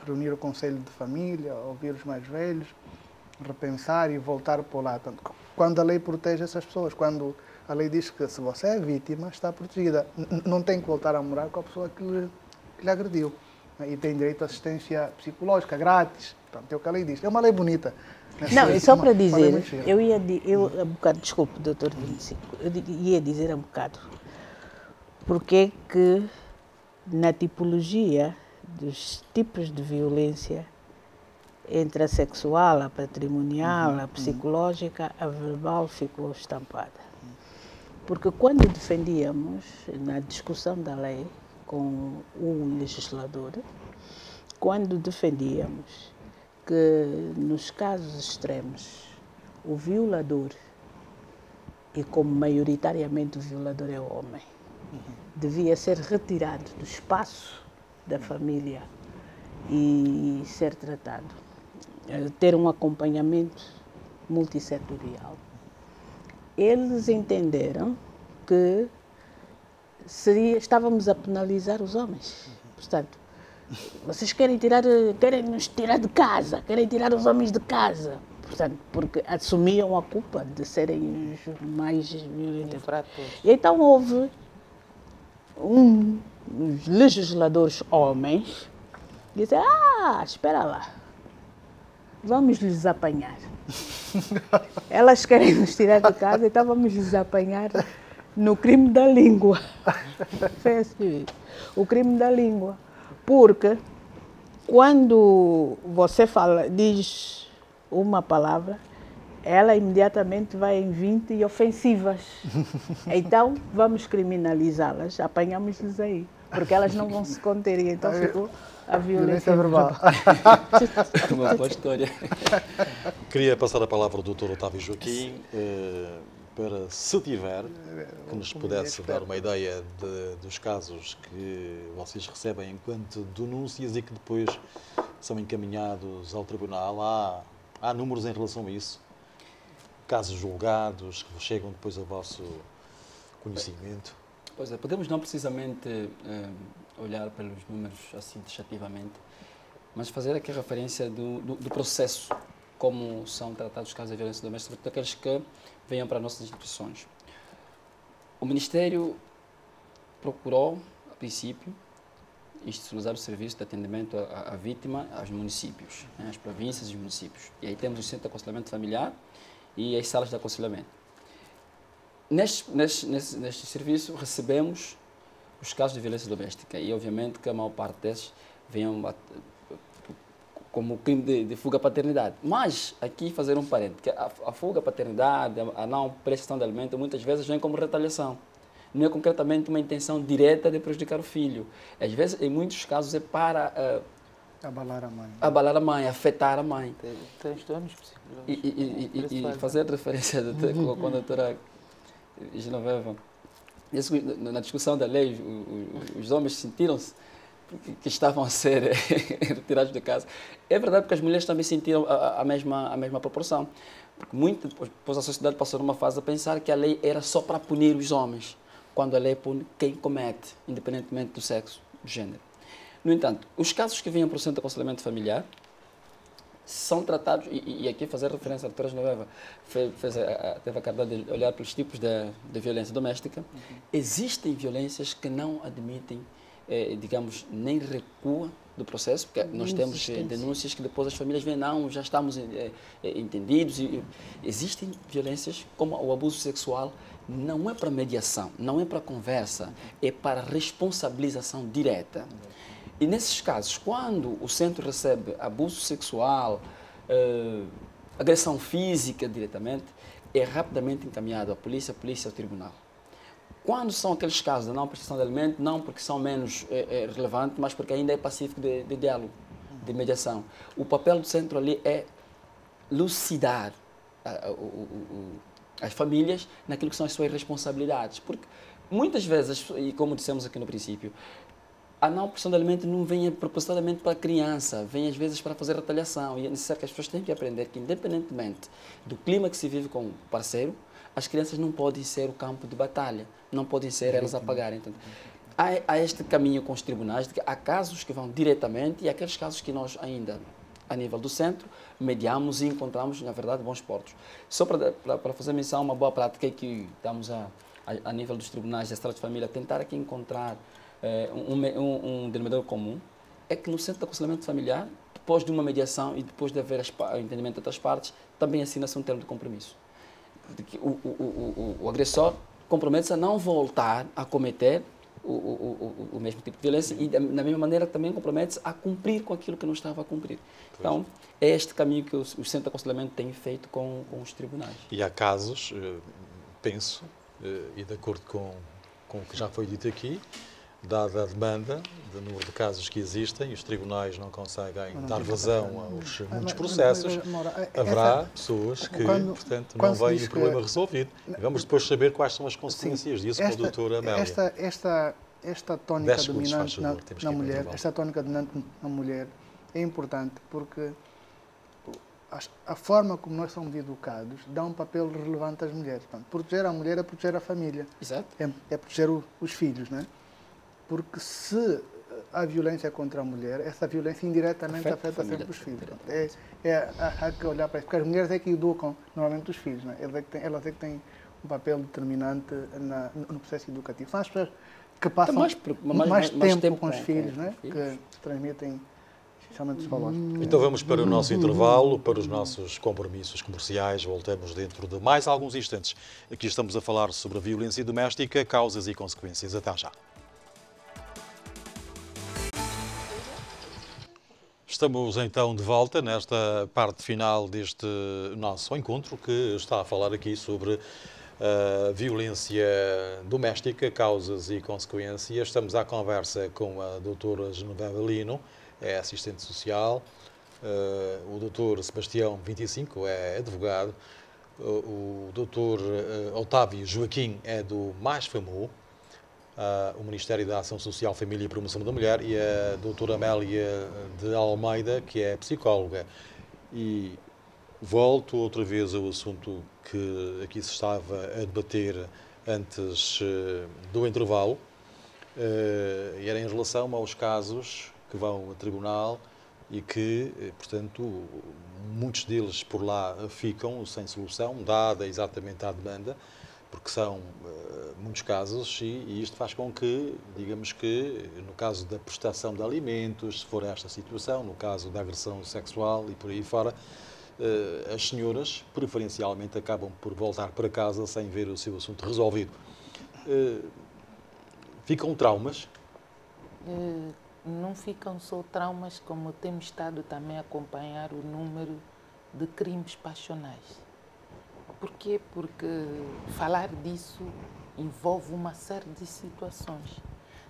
reunir o conselho de família, ouvir os mais velhos, repensar e voltar para o lado. Quando a lei protege essas pessoas, quando a lei diz que se você é vítima, está protegida, não tem que voltar a morar com a pessoa que lhe agrediu. E tem direito à assistência psicológica grátis. Portanto, é o que a lei diz. É uma lei bonita. Não, é só para dizer, um bocado, desculpe, doutor 25, eu ia dizer um bocado, porque que na tipologia dos tipos de violência, entre a sexual, a patrimonial, a psicológica, a verbal ficou estampada. Porque quando defendíamos, na discussão da lei com o legislador, quando defendíamos que nos casos extremos o violador, e como maioritariamente o violador é o homem, devia ser retirado do espaço da família e ser tratado, ter um acompanhamento multissetorial. Eles entenderam que estávamos a penalizar os homens. Portanto, vocês querem nos tirar de casa, querem tirar os homens de casa. Portanto, porque assumiam a culpa de serem os mais violentos. E então houve uns legisladores homens que disseram, espera lá, vamos lhes apanhar. Elas querem nos tirar de casa, então vamos lhes apanhar no crime da língua. Foi assim, o crime da língua. Porque quando você diz uma palavra, ela imediatamente vai em 20 ofensivas. Então, vamos criminalizá-las, apanhamos-lhes aí, porque elas não vão se conter. E então ficou a violência verbal. Uma boa história. Queria passar a palavra ao Dr. Otávio Joaquim, para, se tiver, que nos pudesse dar uma ideia dos casos que vocês recebem enquanto denúncias e que depois são encaminhados ao tribunal. Há números em relação a isso? Casos julgados que chegam depois ao vosso conhecimento? Pois é, podemos não precisamente olhar pelos números assim taxativamente, mas fazer aqui a referência do processo, como são tratados os casos de violência doméstica, daqueles que venham para as nossas instituições. O Ministério procurou, princípio, institucionalizar o serviço de atendimento à vítima aos municípios, né, às províncias e os municípios. E aí temos o Centro de Aconselhamento Familiar e as salas de aconselhamento. Neste serviço recebemos os casos de violência doméstica e, obviamente, que a maior parte desses venham como crime de fuga à paternidade. Mas, aqui fazer um parênteses, que a fuga à paternidade, a não prestação de alimento, muitas vezes vem como retaliação. Não é concretamente uma intenção direta de prejudicar o filho. Às vezes, em muitos casos, é para abalar a mãe, afetar a mãe. Transtornos psicológicos. E fazer referência com a doutora Genoveva, na discussão da lei, os homens sentiram-se que estavam a ser retirados de casa. É verdade, porque as mulheres também sentiram a mesma proporção. Porque depois a sociedade passou numa fase a pensar que a lei era só para punir os homens, quando a lei pune quem comete, independentemente do sexo, do género. No entanto, os casos que vinham para o Centro de Aconselhamento Familiar são tratados, e aqui fazer referência à doutora Genoveva, teve a capacidade de olhar pelos tipos de violência doméstica. Existem violências que não admitem, digamos, nem recua do processo, porque nós temos denúncias que depois as famílias veem, não, já estamos entendidos. Existem violências como o abuso sexual, não é para mediação, não é para conversa, é para responsabilização direta. E nesses casos, quando o centro recebe abuso sexual, agressão física diretamente, é rapidamente encaminhado à polícia ao tribunal. Quando são aqueles casos de não prestação de alimento, não porque são menos relevantes, mas porque ainda é pacífico de diálogo, de mediação. O papel do centro ali é lucidar as famílias naquilo que são as suas responsabilidades. Porque muitas vezes, e como dissemos aqui no princípio, a não prestação de alimento não vem propositadamente para a criança, vem às vezes para fazer retaliação. E é necessário que as pessoas tenham que aprender que, independentemente do clima que se vive com o parceiro, as crianças não podem ser o campo de batalha, não podem ser elas a pagarem. Então, há este caminho com os tribunais, de que há casos que vão diretamente e há aqueles casos que nós ainda, a nível do centro, mediamos e encontramos, na verdade, bons portos. Só para fazer menção, uma boa prática é que estamos a nível dos tribunais da Estrada de Família, tentar aqui encontrar um denominador comum, é que no Centro de Aconselhamento Familiar, depois de uma mediação e depois de haver o entendimento de outras partes, também assina-se um termo de compromisso. O agressor compromete-se a não voltar a cometer o mesmo tipo de violência e, da mesma maneira, também compromete-se a cumprir com aquilo que não estava a cumprir. Então, é este caminho que o Centro de Aconselhamento tem feito com os tribunais. E há casos, penso, e de acordo com o que já foi dito aqui, dada a demanda, do número de casos que existem, os tribunais não conseguem dar vazão aos muitos processos, haverá pessoas que, portanto, não veem o problema resolvido. Vamos depois saber quais são as consequências disso com a doutora Amélia. Esta tónica dominante na mulher, esta tónica dominante na mulher é importante porque a forma como nós somos educados dá um papel relevante às mulheres. Portanto, proteger a mulher é proteger a família. Exato. É proteger os filhos, não é? Porque se há violência contra a mulher, essa violência indiretamente afeta sempre os filhos. Há que olhar para isso, porque as mulheres é que educam normalmente os filhos, não é? Elas é que têm um papel determinante no processo educativo. São as pessoas que passam mais tempo com os filhos, não é? Que transmitem especialmente os valores. Então vamos para o nosso intervalo, para os nossos compromissos comerciais. Voltamos dentro de mais alguns instantes. Aqui estamos a falar sobre a violência doméstica, causas e consequências. Até já. Estamos então de volta nesta parte final deste nosso encontro, que está a falar aqui sobre a violência doméstica, causas e consequências. Estamos à conversa com a doutora Genoveva Lino, é assistente social, o doutor Sebastião 25 é advogado, o doutor Otávio Joaquim é do Mais FAMU, o Ministério da Ação Social, Família e Promoção da Mulher, e a doutora Amélia de Almeida, que é psicóloga. E volto outra vez ao assunto que aqui se estava a debater antes do intervalo, e era em relação aos casos que vão a tribunal e que, portanto, muitos deles por lá ficam sem solução, dada exatamente a demanda, porque são muitos casos, e isto faz com que, digamos que, no caso da prestação de alimentos, se for esta situação, no caso da agressão sexual e por aí fora, as senhoras, preferencialmente, acabam por voltar para casa sem ver o seu assunto resolvido. Ficam traumas? Não ficam só traumas, como temos estado também a acompanhar o número de crimes passionais. Por quê? Porque falar disso envolve uma série de situações.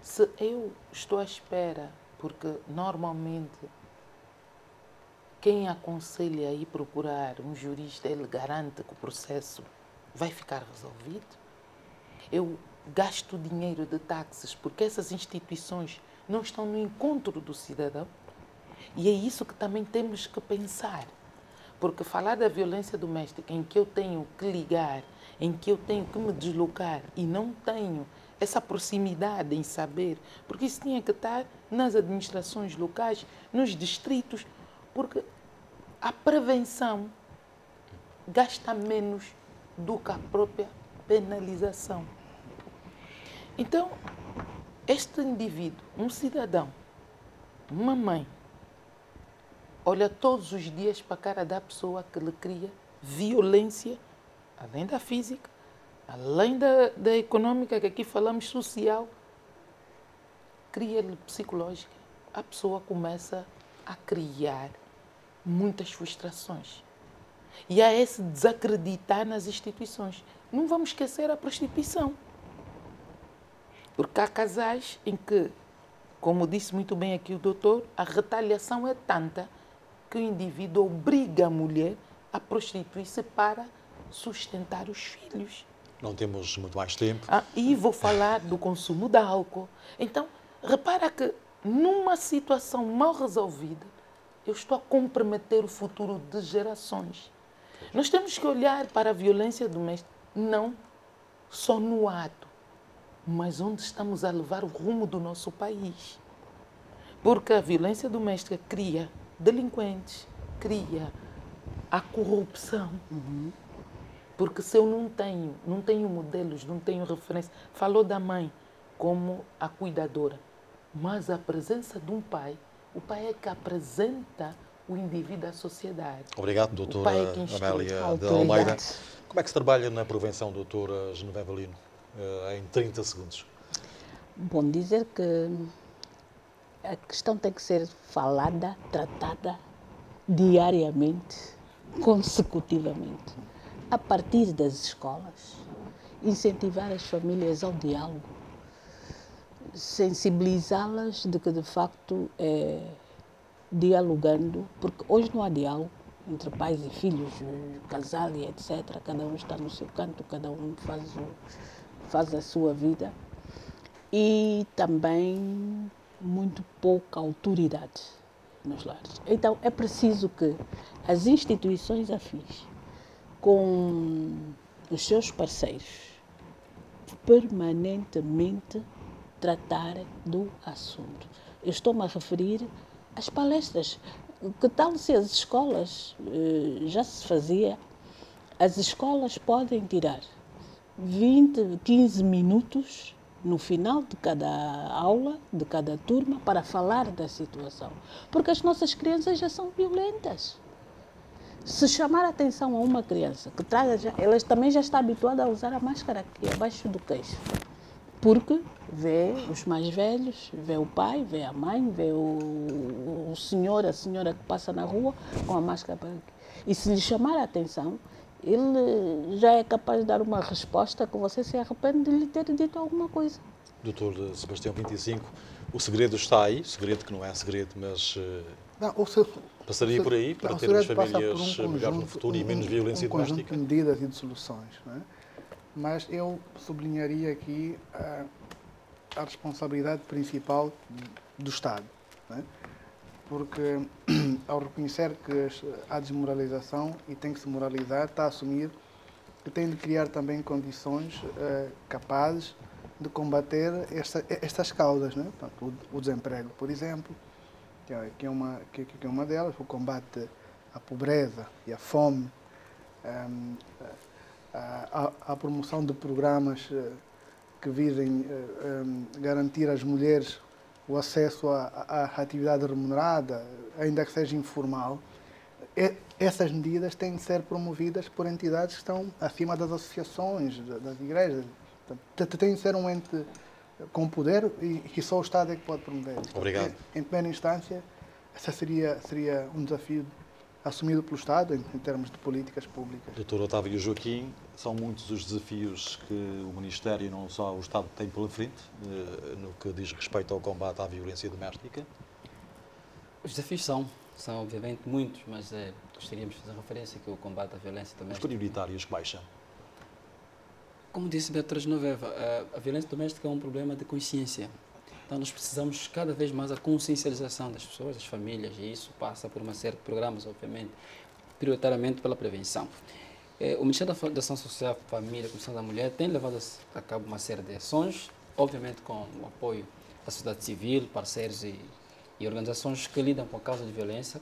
Se eu estou à espera, porque normalmente quem aconselha a ir procurar um jurista, ele garante que o processo vai ficar resolvido. Eu gasto dinheiro de táxis porque essas instituições não estão no encontro do cidadão. E é isso que também temos que pensar. Porque falar da violência doméstica, em que eu tenho que ligar, em que eu tenho que me deslocar e não tenho essa proximidade em saber, porque isso tinha que estar nas administrações locais, nos distritos, porque a prevenção gasta menos do que a própria penalização. Então, este indivíduo, um cidadão, uma mãe, olha todos os dias para a cara da pessoa que lhe cria violência, além da física, além da econômica, que aqui falamos social, cria-lhe psicológica. A pessoa começa a criar muitas frustrações. E a esse desacreditar nas instituições. Não vamos esquecer a prostituição. Porque há casais em que, como disse muito bem aqui o doutor, a retaliação é tanta que o indivíduo obriga a mulher a prostituir-se para sustentar os filhos. Não temos muito mais tempo. E vou falar do consumo de álcool. Então, repara que numa situação mal resolvida, eu estou a comprometer o futuro de gerações. Nós temos que olhar para a violência doméstica, não só no ato, mas onde estamos a levar o rumo do nosso país. Porque a violência doméstica cria delinquentes, cria a corrupção. Porque se eu não tenho modelos, não tenho referência. Falou da mãe como a cuidadora, mas a presença de um pai, o pai é que apresenta o indivíduo à sociedade. Obrigado, doutora Amélia de Almeida. Como é que se trabalha na prevenção, doutora Genoveva Lino, em 30 segundos? Bom, dizer que a questão tem que ser falada, tratada diariamente, consecutivamente, a partir das escolas, incentivar as famílias ao diálogo, sensibilizá-las de que, de facto, dialogando, porque hoje não há diálogo entre pais e filhos, casal e etc. Cada um está no seu canto, cada um faz a sua vida. E também muito pouca autoridade nos lares. Então, é preciso que as instituições afins, com os seus parceiros, permanentemente tratarem do assunto. Eu estou-me a referir às palestras. Que tal se as escolas, já se fazia, as escolas podem tirar 20, 15 minutos no final de cada aula, de cada turma, para falar da situação. Porque as nossas crianças já são violentas. Se chamar a atenção a uma criança que traga, elas também já estão habituadas a usar a máscara aqui abaixo do queixo. Porque vê os mais velhos, vê o pai, vê a mãe, vê o senhor, a senhora que passa na rua com a máscara para aqui. E se lhe chamar a atenção, ele já é capaz de dar uma resposta que você se arrepende de lhe ter dito alguma coisa. Doutor Sebastião 25, o segredo está aí, segredo que não é segredo, mas passaria por aí para termos famílias melhores no futuro e menos violência doméstica? Um conjunto de medidas e de soluções, não é? Mas eu sublinharia aqui a responsabilidade principal do Estado, não é? Porque ao reconhecer que há desmoralização e tem que se moralizar, está a assumir que tem de criar também condições capazes de combater estas causas, né? Portanto, o desemprego, por exemplo, que é uma delas, o combate à pobreza e à fome, a promoção de programas que visem garantir às mulheres o acesso à atividade remunerada, ainda que seja informal, essas medidas têm de ser promovidas por entidades que estão acima das associações, das igrejas. Portanto, tem de ser um ente com poder e só o Estado é que pode promover. Obrigado. Em primeira instância, esse seria um desafio assumido pelo Estado em termos de políticas públicas. Doutor Otávio Joaquim, são muitos os desafios que o Ministério, não só o Estado, tem pela frente, no que diz respeito ao combate à violência doméstica? Os desafios são obviamente muitos, mas gostaríamos de fazer referência que o combate à violência Os doméstica... prioritários quais são? Como disse Beatriz Genoveva, a violência doméstica é um problema de consciência. Então nós precisamos cada vez mais a consciencialização das pessoas, das famílias, e isso passa por uma série de programas, obviamente, prioritariamente pela prevenção. O Ministério da Ação Social, Família e Comissão da Mulher tem levado a cabo uma série de ações, obviamente com o apoio da sociedade civil, parceiros e organizações que lidam com a causa de violência.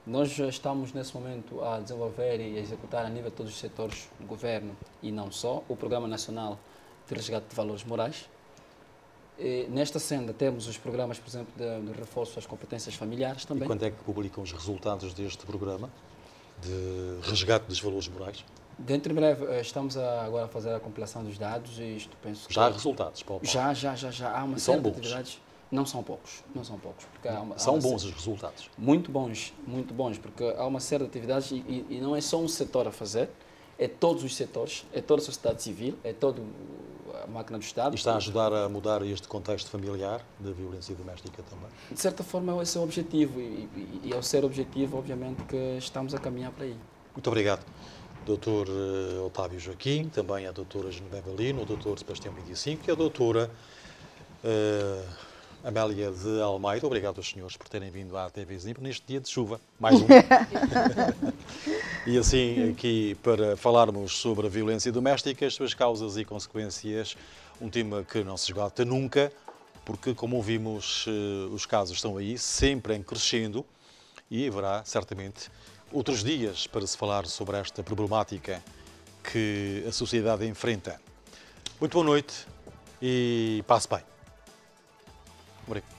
Nós estamos, nesse momento, a desenvolver e executar a nível de todos os setores do governo, e não só, o Programa Nacional de Resgate de Valores Morais. Nesta senda temos os programas, por exemplo, de reforço das competências familiares também. E quando é que publicam os resultados deste programa de resgate dos valores morais? Dentro de breve, estamos agora a fazer a compilação dos dados e isto penso que... Já há resultados, Paulo? Já. Há uma série de atividades. Não são poucos. Porque são bons os resultados? Muito bons, porque há uma série de atividades e não é só um setor a fazer, é todos os setores, é toda a sociedade civil, é toda a máquina do Estado. E está a ajudar a mudar este contexto familiar da violência doméstica também? De certa forma, esse é o objetivo e ao ser objetivo, obviamente, que estamos a caminhar para aí. Muito obrigado. Doutor Otávio Joaquim, também a doutora Genoveva Lino, o doutor Sebastião Medicinco e a doutora Amélia de Almeida. Obrigado aos senhores por terem vindo à TV Zimpro neste dia de chuva. Mais um. E assim, aqui para falarmos sobre a violência doméstica, as suas causas e consequências, um tema que não se esgota nunca, porque, como ouvimos, os casos estão aí, sempre em crescendo, e haverá, certamente, outros dias para se falar sobre esta problemática que a sociedade enfrenta. Muito boa noite e passe bem. Obrigado.